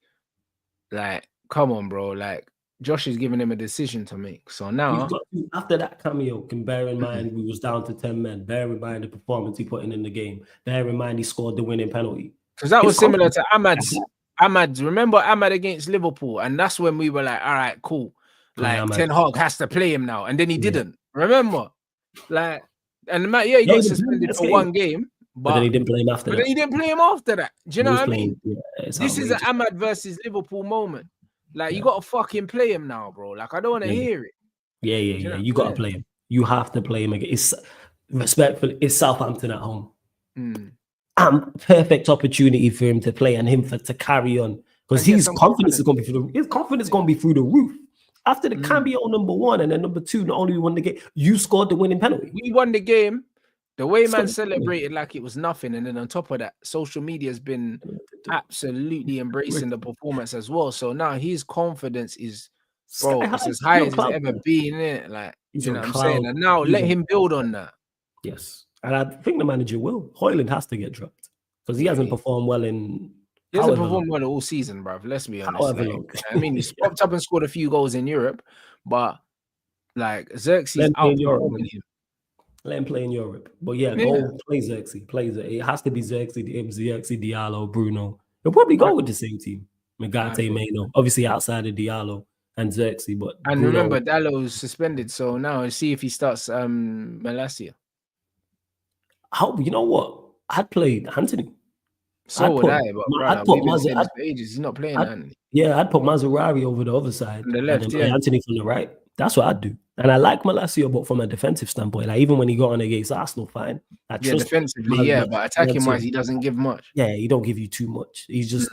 like, come on, bro. Like, Josh is giving him a decision to make. So now, after that cameo, can bear in mind we was down to 10 men. Bear in mind the performance he put in the game. Bear in mind he scored the winning penalty. Because that was similar to Ahmad's. Remember Ahmad against Liverpool? And that's when we were like, all right, cool. Like, Ten Hag has to play him now. And then he didn't. Remember? Like, and he got suspended for one game. But then he didn't play him after that. But then he didn't play him after that. Do you know what I mean? This is an Ahmad versus Liverpool moment. Like, you got to fucking play him now, bro. Like, I don't want to hear it. Yeah. You got to play him. You have to play him again. It's respectful. It's Southampton at home. Perfect opportunity for him to play and him to carry on, because his confidence is going to be through the roof. After the cameo number 1 and then number 2, not only we won the game, you scored the winning penalty. We won the game. The way man celebrated like it was nothing, and then on top of that, social media has been absolutely embracing the performance as well. So now his confidence is, bro, it's as high as it's ever been, innit? Like, you know what I'm saying? And now let him build on that. Yes. And I think the manager will. Hoyland has to get dropped because he hasn't performed well in. He hasn't performed well all season, bruv. Let's be honest. Like, I mean, he's popped up and scored a few goals in Europe, but like Xerxes outperforming him. Let him play in Europe. But go play Xerxes. It has to be Xerxes, Diallo, Bruno. He'll probably go with the same team. Megate, Meno. Obviously outside of Diallo and Xerxes. And remember, Diallo's suspended. So now see if he starts Malacia. You know what? I'd play Anthony. So would I, but he's not playing Anthony. Yeah, I'd put Mazurari over the other side. On the left, and play Anthony from the right. That's what I'd do. And I like Malacia, but from a defensive standpoint, like even when he got on against Arsenal, fine. Defensively, but attacking wise, he doesn't give much. Yeah, he don't give you too much. He's just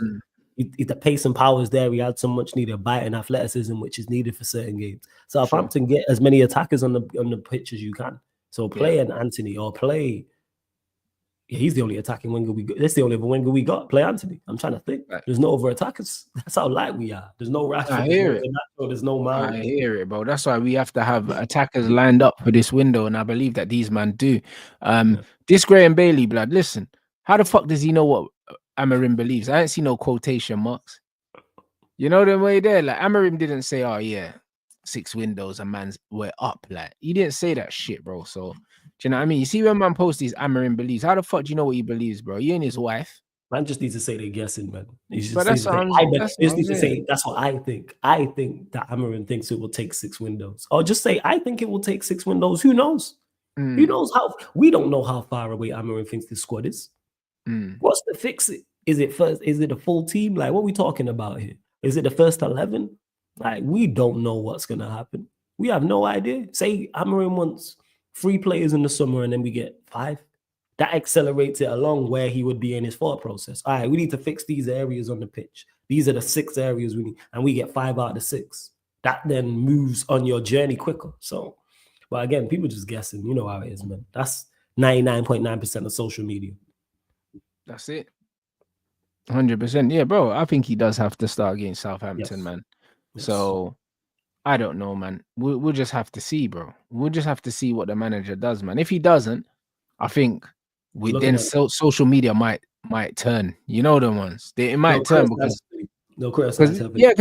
the pace and power is there. He had so much needed bite and athleticism, which is needed for certain games. So Southampton get as many attackers on the pitch as you can. So play an Anthony or play. Yeah, he's the only attacking winger we got. That's the only other winger we got. Play Anthony. I'm trying to think. Right. There's no other attackers. That's how light we are. There's no Rashford. I hear it. There's no Mount. I hear it, bro. That's why we have to have attackers lined up for this window, and I believe that these men do. This Graham Bailey blood. Listen, how the fuck does he know what Amorim believes? I ain't see no quotation marks. You know the way there. Like Amorim didn't say, "Oh yeah, 6 windows and we're up." Like he didn't say that shit, bro. So. Do you know what I mean? You see when man posts these Amorim believes, how the fuck do you know what he believes, bro? You and his wife. Man just needs to say they're guessing, man. That's what I think. I think that Amorim thinks it will take 6 windows. Or just say, I think it will take 6 windows. Who knows? Who knows we don't know how far away Amorim thinks this squad is. What's the fix? Is it first? Is it a full team? Like, what are we talking about here? Is it the first 11? Like, we don't know what's gonna happen. We have no idea. Say Amorim wants 3 players in the summer and then we get 5. That accelerates it along where he would be in his thought process. All right, we need to fix these areas on the pitch. These are the 6 areas we need, and we get 5 out of the 6. That then moves on your journey quicker. So, but again, people just guessing. You know how it is, man. That's 99.9% of social media. That's it. 100%. Yeah, bro. I think he does have to start against Southampton, man. Yes. So I don't know, man. We'll just have to see, bro. We'll just have to see what the manager does, man. If he doesn't, I think social media might turn. You know the ones. It might turn because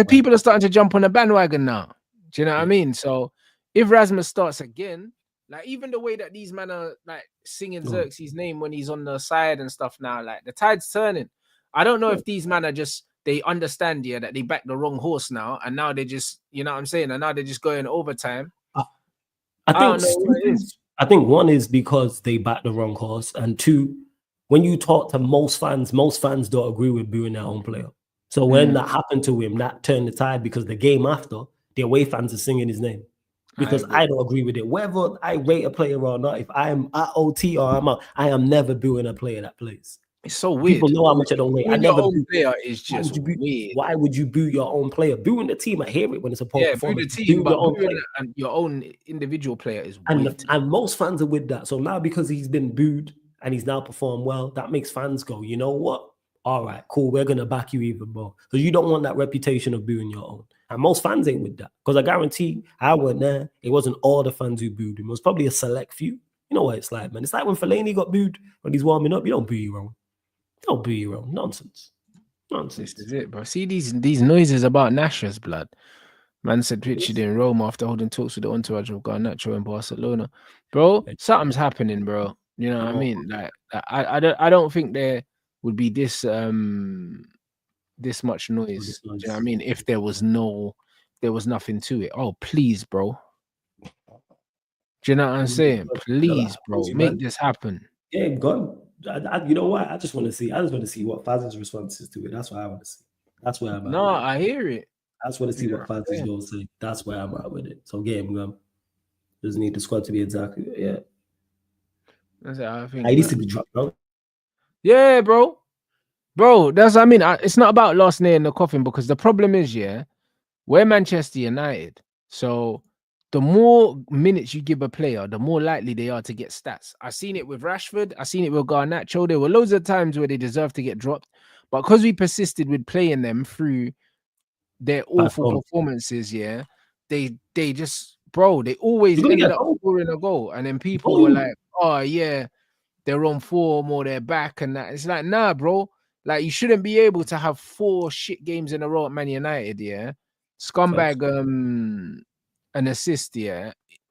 people are starting to jump on the bandwagon now. Do you know what I mean? So if Rasmus starts again, like even the way that these men are like singing Xerxes' name when he's on the side and stuff now, like the tide's turning. I don't know if these men are just they understand that they backed the wrong horse now, and now they just, you know what I'm saying, and now they're just going overtime. I think one is because they backed the wrong horse, and 2, when you talk to most fans don't agree with booing their own player. So when that happened to him, that turned the tide because the game after, the away fans are singing his name. Because I don't agree with it. Whether I rate a player or not, if I'm at OT or I'm out, I am never booing a player that plays. It's so weird. People know how much I don't rate. I never boo. Player is just weird. Why would you boo your own player? Booing the team, I hear it when it's a poor performance. Boo the team, but your own individual player is weird. And most fans are with that. So now because he's been booed and he's now performed well, that makes fans go, you know what? All right, cool. We're going to back you even more. Because you don't want that reputation of booing your own. And most fans ain't with that. Because I guarantee I went there, it wasn't all the fans who booed him. It was probably a select few. You know what it's like, man. It's like when Fellaini got booed when he's warming up. You don't boo your own. You don't boo your own. Nonsense. This is it, bro. See these noises about Nash's blood. Man said pictured in Rome after holding talks with the entourage of Garnacho in Barcelona. Bro, something's happening, bro. You know what I mean? Like I don't think there would be this much noise. Do you know what I mean? If there was nothing to it. Oh, please, bro. Do you know what I'm saying? Please, bro, make this happen. Yeah, God. You know what? I just want to see what Faz's response is to it. That's what I want to see. That's where I'm at. No, I hear it. I just want to see what Faz is going to say. That's where I'm at with it. So game gum. Doesn't need the squad to be exactly That's how I think. I needs to be dropped, bro. Yeah, bro. Bro, that's what I mean. It's not about last nail in the coffin, because the problem is, we're Manchester United. So the more minutes you give a player, the more likely they are to get stats. I've seen it with Rashford. I've seen it with Garnacho. There were loads of times where they deserved to get dropped. But because we persisted with playing them through their awful performances, they just, bro, they always ended up scoring a goal. And then people were like, oh, yeah, they're on form or they're back and that. It's like, nah, bro. Like, you shouldn't be able to have 4 shit games in a row at Man United, Scumbag an assist,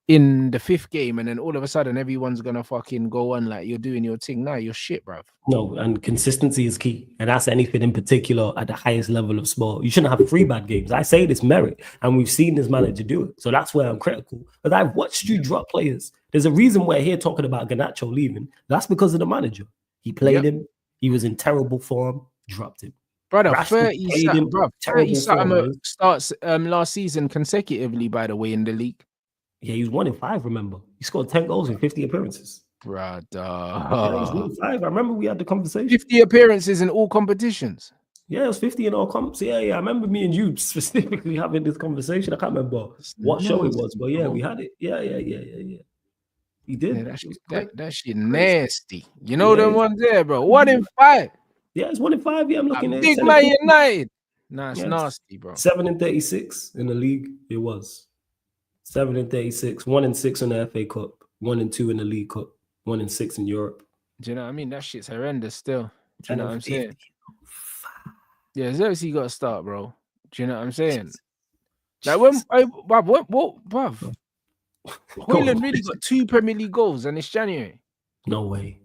in the 5th game, and then all of a sudden everyone's gonna fucking go on like you're doing your thing. Now you're shit, bro. No, and consistency is key, and that's anything in particular at the highest level of sport. You shouldn't have 3 bad games. I say this merit, and we've seen this manager do it. So that's where I'm critical. But I've watched you drop players. There's a reason we're here talking about Garnacho leaving. That's because of the manager. He played him. He was in terrible form. Dropped him. Brother, 30 starts last season consecutively, by the way, in the league. Yeah, he was 1 in 5, remember? He scored 10 goals in 50 appearances. Brother. Yeah, he was 1 in 5. I remember we had the conversation. 50 appearances in all competitions. Yeah, it was 50 in all comps. Yeah. I remember me and you specifically having this conversation. I can't remember what show it was, but yeah, we had it. Yeah. He did. Yeah, that shit nasty. You know them ones there, bro. 1 in 5. Yeah, it's 1 in 5. Yeah, I'm looking at Big Man United. Nah, it's nasty, bro. 7 in 36 in the league. It was 7 in 36. 1 in 6 in the FA Cup. 1 in 2 in the League Cup. 1 in 6 in Europe. Do you know what I mean? That shit's horrendous still. Do you know what I'm saying? Yeah, Xerxes got to start, bro. Do you know what I'm saying? Like what? Hoyland really got 2 Premier League goals, and it's January. No way.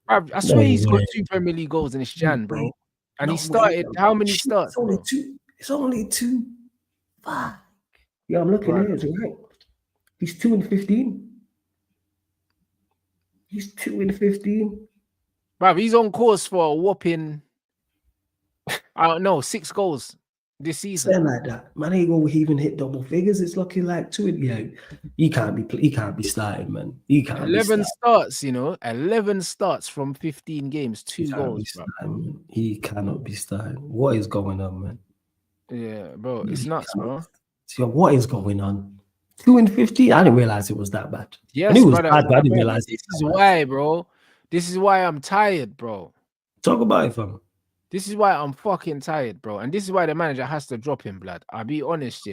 Bruv, I swear he's got 2 Premier League goals in his Jan, bro. And he started how many starts? It's only 2. Fuck. Yeah, I'm looking at it. Right. He's 2 in 15. He's 2 in 15. Bruv, he's on course for a whopping, I don't know, 6 goals this season. Something like that. Man, ain't gonna even hit double figures. It's looking like 2. Yeah, he can't be starting, man. He can't. 11 starts, 11 starts from 15 games, 2 goals, bro. He cannot be starting. What is going on, man? Yeah, bro, it's nuts, bro. So what is going on? 2 in 15. I didn't realize it was that bad. Yes, brother, I didn't realize this is why, bro. This is why I'm tired, bro. Talk about it, fam. This is why I'm fucking tired, bro. And this is why the manager has to drop him, blood. I'll be honest,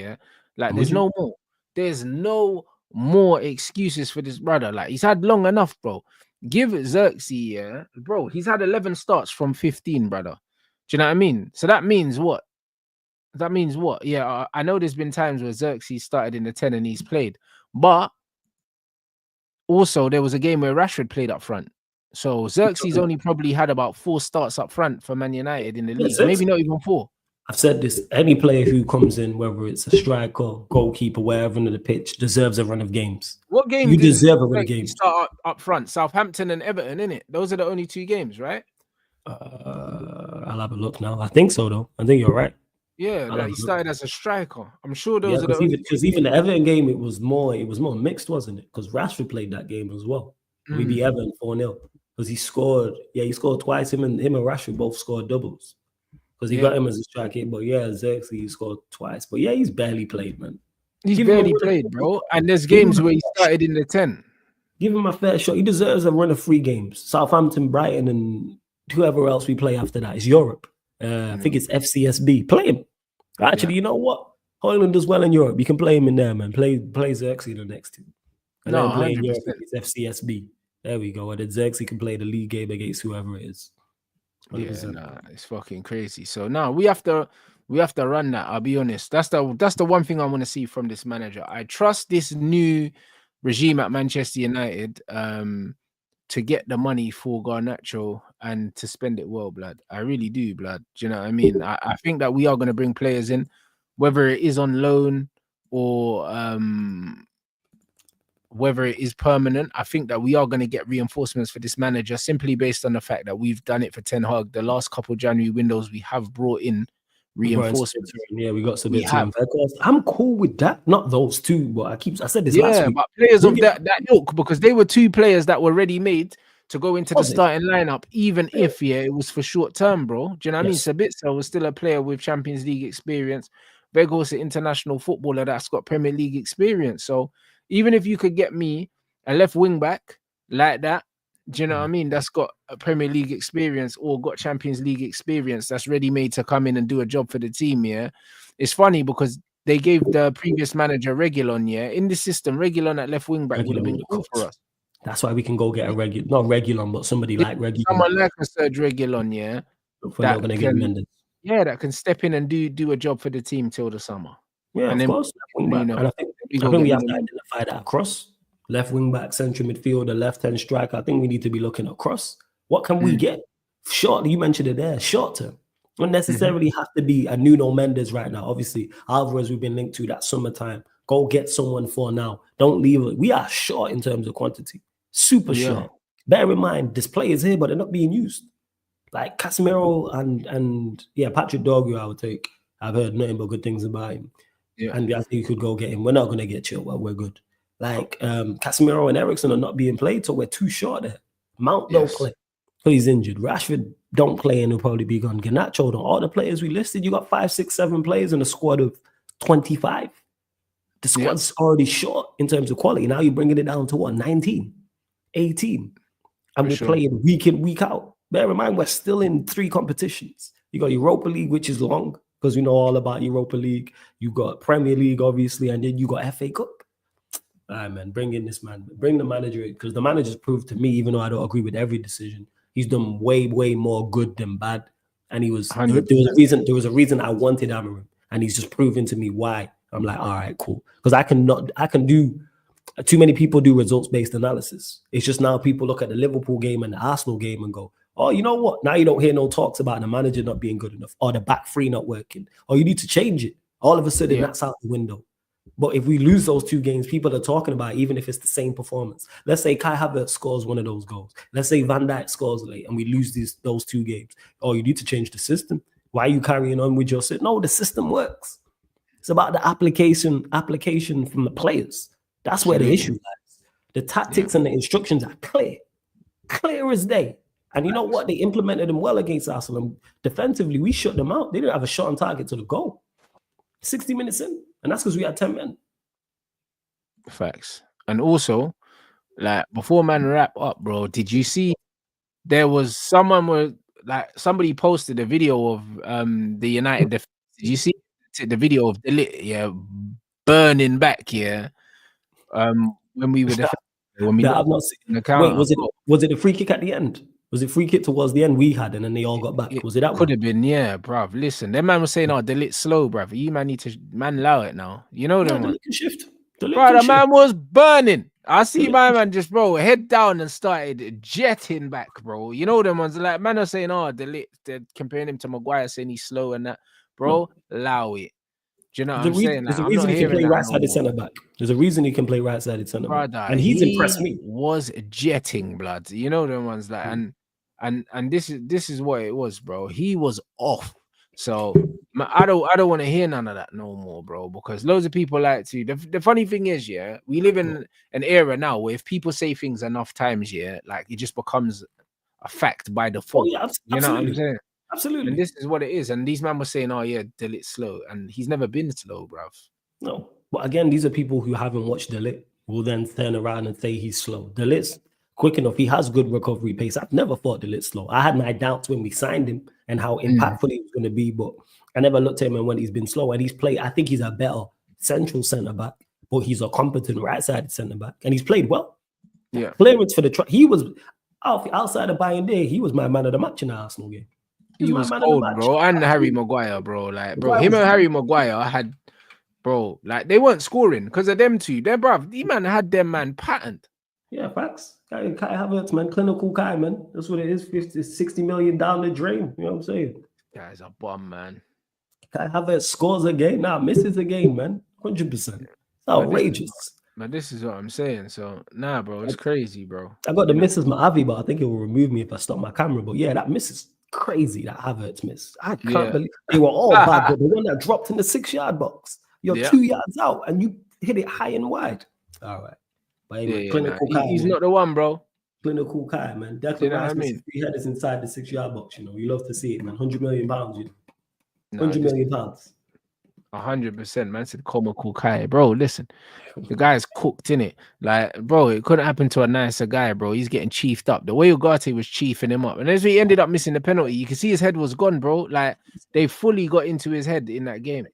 Like, there's no more. There's no more excuses for this brother. Like, he's had long enough, bro. Give Xerxes, bro. He's had 11 starts from 15, brother. Do you know what I mean? So that means what? Yeah, I know there's been times where Xerxes started in the 10 and he's played. But also, there was a game where Rashford played up front. So Xerxes only probably had about 4 starts up front for Man United in the league. Maybe not even 4. I've said this. Any player who comes in, whether it's a striker, goalkeeper, wherever on the pitch, deserves a run of games. What game you deserve a run of games? Start up front. Southampton and Everton, innit? Those are the only 2 games, right? I'll have a look now. I think so, though. I think you're right. Yeah, like he started as a striker. I'm sure those are the only because even the Everton game, it was more mixed, wasn't it? Because Rashford played that game as well. We beat Everton 4-0. Because he scored twice. Him and Rashford both scored doubles. Because he got him as a striker. But Xerxes, he scored twice. But he's barely played, man. He's barely played, bro. And there's games where he started in the 10. Give him a fair shot. He deserves a run of 3 games. Southampton, Brighton, and whoever else we play after that is Europe. I think it's FCSB. Play him. Actually, you know what? Hoyland does well in Europe. You can play him in there, man. Play Xerxes the next two. And No, then play in Europe 100%. against FCSB. There we go. And then Xerxes can play the league game against whoever it is. 100%. Yeah, nah, it's fucking crazy. So now we have to run that. I'll be honest. That's the one thing I want to see from this manager. I trust this new regime at Manchester United to get the money for Garnacho and to spend it well, blood. I really do, blood. Do you know what I mean? I think that we are going to bring players in, whether it is on loan or whether it is permanent. I think that we are going to get reinforcements for this manager simply based on the fact that we've done it for Ten Hag. The last couple January windows, we have brought in reinforcements. Yeah, we got some bits. I'm cool with that. Not those two, but I said this last week. But players of that ilk, because they were two players that were ready made to go into the starting lineup, even if it was for short term, bro. Do you know what I mean? Sabitzer was still a player with Champions League experience. Vegas, an international footballer that's got Premier League experience. So even if you could get me a left wing back like that, do you know what I mean? That's got a Premier League experience or got Champions League experience that's ready made to come in and do a job for the team. Yeah, it's funny because they gave the previous manager Reguilon. Yeah, in the system, Reguilon at left wing back would have been cool for us. That's why we can go get a not Reguilon, but somebody like Reguilon. Someone like a Serge Reguilon, yeah. That can step in and do a job for the team till the summer. Yeah, and of course. And I think we have to identify that across. Left wing back, central midfielder, left-hand striker. I think we need to be looking across. What can we get? Short, you mentioned it there, short term. Don't necessarily have to be a Nuno Mendes right now. Obviously, Alvarez, we've been linked to that summertime. Go get someone for now. Don't leave it. We are short in terms of quantity. Super short. Bear in mind, this players here, but they're not being used. Like Casemiro and Patrick Dorgu, I would take. I've heard nothing but good things about him. Yeah. And I think you could go get him. We're not going to get Chilwell. We're good. Like Casemiro and Eriksen are not being played, so we're too short there. Mount don't play, so he's injured. Rashford don't play and he'll probably be gone. Garnacho don't. All the players we listed, you got 5, 6, 7 players in a squad of 25. The squad's already short in terms of quality. Now you're bringing it down to what, 19, 18. And we're playing week in, week out. Bear in mind, we're still in 3 competitions. You got Europa League, which is long, because we know all about Europa League. You got Premier League, obviously, and then you got FA Cup. All right, man, bring in this man. Bring the manager in, because the manager's proved to me, even though I don't agree with every decision, he's done way, way more good than bad. And there was a reason I wanted Amorim, and he's just proven to me why. I'm like, all right, cool. Because I can do, too many people do results-based analysis. It's just now people look at the Liverpool game and the Arsenal game and go, oh, you know what? Now you don't hear no talks about the manager not being good enough or the back three not working, or you need to change it. All of a sudden, that's out the window. But if we lose those 2 games, people are talking about it, even if it's the same performance. Let's say Kai Havertz scores one of those goals. Let's say Van Dijk scores late and we lose those 2 games. Oh, you need to change the system. Why are you carrying on with your system? No, the system works. It's about the application from the players. That's where the issue lies. The tactics and the instructions are clear as day. And you know what? They implemented them well against Arsenal. Defensively, we shut them out. They didn't have a shot on target to the goal. 60 minutes in. And that's because we had 10 men. Facts. And also, like, before man wrap up, bro, did you see there was somebody posted a video of the United defense? Did you see the video of the burning back here? When we were when we I've not seen. Wait, was it a free kick at the end? Was it free kick towards the end we had and then they all got back? Was it that could have been, yeah, bruv. Listen, that man was saying, oh, the lit slow, bruv. You man need to allow it now. You know them, man. Shift. Bro, the man was burning. I see my man just, bro, head down and started jetting back, bro. You know them ones, like, man are saying, oh, they're comparing him to Maguire, saying he's slow and that. Bro, allow it. Do you know what I'm saying? There's a reason he can play right-sided centre-back. There's a reason he can play right-sided centre-back. And he's impressed me. Was jetting, blood. You know them ones, like, and this is what it was, bro. He was off. So I don't want to hear none of that no more, bro, because loads of people like to. The funny thing is, yeah, we live in an era now where if people say things enough times, yeah, like it just becomes a fact by default. Oh, yeah, you know what I'm saying? Absolutely. And this is what it is. And these men were saying, oh yeah, Delit's slow, and he's never been slow, bruv. No, but again, these are people who haven't watched Delit. Will then turn around and say he's slow. Delit's quick enough. He has good recovery pace. I've never thought the lit slow. I had my doubts when we signed him and how impactful he was going to be, but I never looked at him and when he's been slow and he's played. I think he's a better central centre back, but he's a competent right-sided centre back and he's played well. Yeah, clearance for the he was outside of Bayern Day. He was my man of the match in the Arsenal game. He was cold, bro, and Harry Maguire, bro. Like, bro, him and Harry Maguire had, bro, like they weren't scoring because of them two. Them, bruv, the man had them man patterned. Yeah, facts. Kai Havertz, man, clinical Kai, man. That's what it is. 50, 60 million down the drain. You know what I'm saying? Guy's a bum, man. Kai Havertz scores a game, misses a game, man. 100%. It's outrageous. But this is what I'm saying. So, nah, bro, it's crazy, bro. I got the miss as my Avi, but I think it will remove me if I stop my camera. But yeah, that miss is crazy, that Havertz miss. I can't believe they were all bad, but the one that dropped in the 6-yard box, you're 2 yards out and you hit it high and wide. All right. But anyway, clinical Kai, he's not the one, bro. Clinical Kai, man. Declan Rice misses 3 headers inside the 6-yard box. You know, you love to see it, man. £100 million, you know. £100 million. 100%, man. Said comical Kai, bro. Listen, the guy's cooked in it. Like, bro, it couldn't happen to a nicer guy, bro. He's getting chiefed up. The way Ugarte was chiefing him up, and as he ended up missing the penalty, you can see his head was gone, bro. Like, they fully got into his head in that game.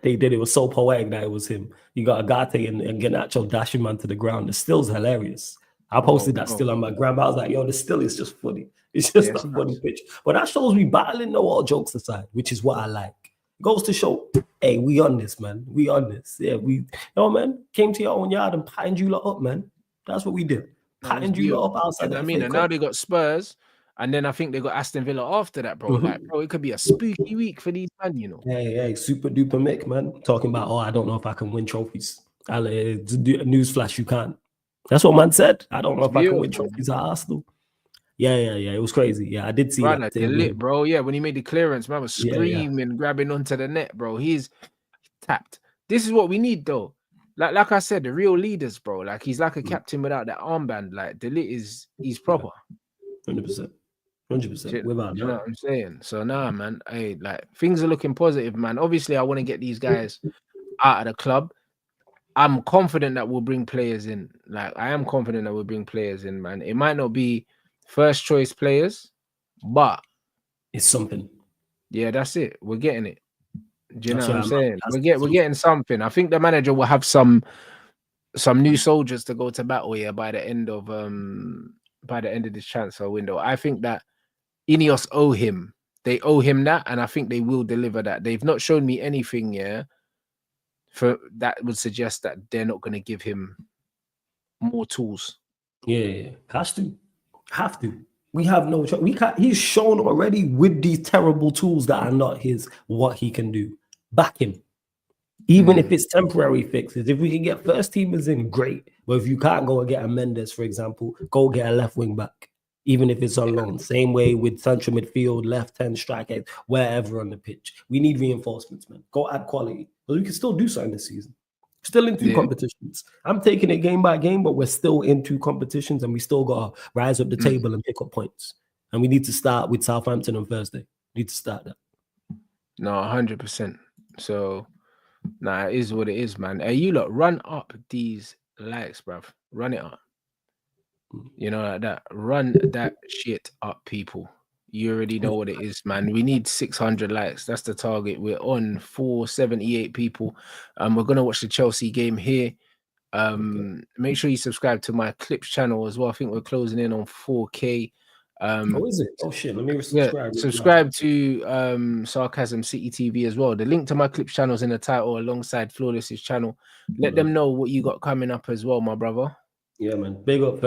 They did. It was so poetic that it was him. You got Ugarte and Garnacho dashing man to the ground. The still's hilarious. I posted that still on my gram. I was like, yo, the still is just funny. It's just a funny picture. But that shows we battling, no, all jokes aside, which is what I like. Goes to show, hey, we on this, man. We on this. Yeah, man, came to your own yard and patterned you lot up, man. That's what we did. Patterned you lot up outside. I mean, and now they got Spurs, and then I think they got Aston Villa after that, bro. Like, bro, it could be a spooky week for these men, you know. Hey, super duper Mick, man. Talking about, I don't know if I can win trophies. Newsflash, you can't. That's what man said. I don't know if I can win trophies at Arsenal. Yeah. It was crazy. Yeah, I did see that. Like lit, bro. Yeah, when he made the clearance, man was screaming, grabbing onto the net, bro. He's tapped. This is what we need, though. Like I said, the real leaders, bro. Like, he's like a captain without that armband. Like, the lit he's proper. 100%. 100%. Without you know what I'm saying? So nah, man. Hey, like, things are looking positive, man. Obviously, I want to get these guys out of the club. I'm confident that we'll bring players in. Like, I am confident that we'll bring players in, man. It might not be first choice players, but it's something. Yeah, that's it. We're getting it. Do you know what I'm saying? We're getting something. I think the manager will have some new soldiers to go to battle here by the end of this transfer window. I think that Ineos owe him. They owe him that, and I think they will deliver that. They've not shown me anything, for that would suggest that they're not going to give him more tools. Yeah. Have to. We have no choice. We can't. He's shown already with these terrible tools that are not his what he can do. Back him. Even if it's temporary fixes. If we can get first teamers in, great. But if you can't go and get a Mendes, for example, go get a left wing back. Even if it's on loan. Same way with central midfield, left hand striker, wherever on the pitch. We need reinforcements, man. Go add quality. But we can still do something this season. Still in 2 competitions. I'm taking it game by game, but we're still in 2 competitions and we still got to rise up the table and pick up points. And we need to start with Southampton on Thursday. We need to start that. No, 100%. So, nah, it is what it is, man. Hey, you lot, run up these likes, bruv. Run it up. You know, like that. Run that shit up, people. You already know what it is, man. We need 600 likes. That's the target. We're on 478 people. We're going to watch the Chelsea game here. Make sure you subscribe to my Clips channel as well. I think we're closing in on 4K. Is it? Oh, shit. Let me subscribe. Subscribe to Sarcasm City TV as well. The link to my Clips channel is in the title alongside Flawless's channel. Let them know what you got coming up as well, my brother. Yeah, man. Big up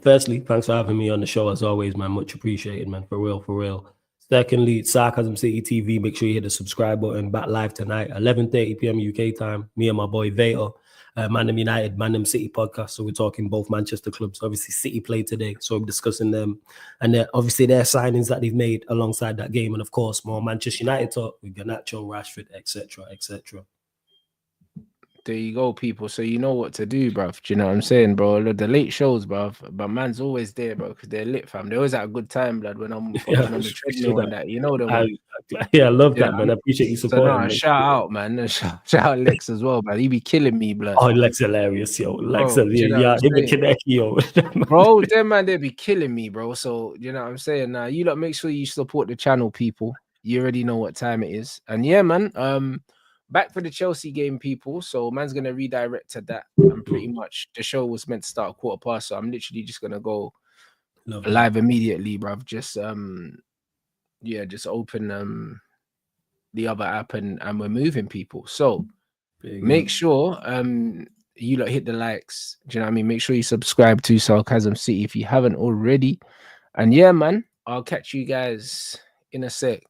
Firstly, thanks for having me on the show as always, man. Much appreciated, man. For real. Secondly, Sarcasm City TV. Make sure you hit the subscribe button. Back live tonight, 11:30 p.m. UK time. Me and my boy Vader, Man United, Man City podcast. So we're talking both Manchester clubs. Obviously, City played today, so we're discussing them. And obviously their signings that they've made alongside that game. And of course, more Manchester United talk with Garnacho, Rashford, etc. There you go, people. So you know what to do, bruv. Do you know what I'm saying, bro? The late shows, bruv. But man's always there, bro, because they're lit, fam. They always at a good time, blood, when I'm fucking on the treadmill and that. You know them. I love You that, man. I appreciate you So supporting no, me. shout out, man. Shout out Lex as well, man. He be killing me, blood. Oh, Lex hilarious, yo. Lex, Bro, do you know yeah, what I'm him and saying? Kinect, yo. Bro, them man, they be killing me, bro. So you know what I'm saying? Now you lot make sure you support the channel, people. You already know what time it is. And yeah, man. Back for the Chelsea game, people. So man's gonna redirect to that. And pretty much the show was meant to start 1:15. So I'm literally just gonna go live immediately, bruv. Just yeah, just open the other app and we're moving, people. So make sure you lot hit the likes. Do you know what I mean? Make sure you subscribe to Sarcasm City if you haven't already. And yeah, man, I'll catch you guys in a sec.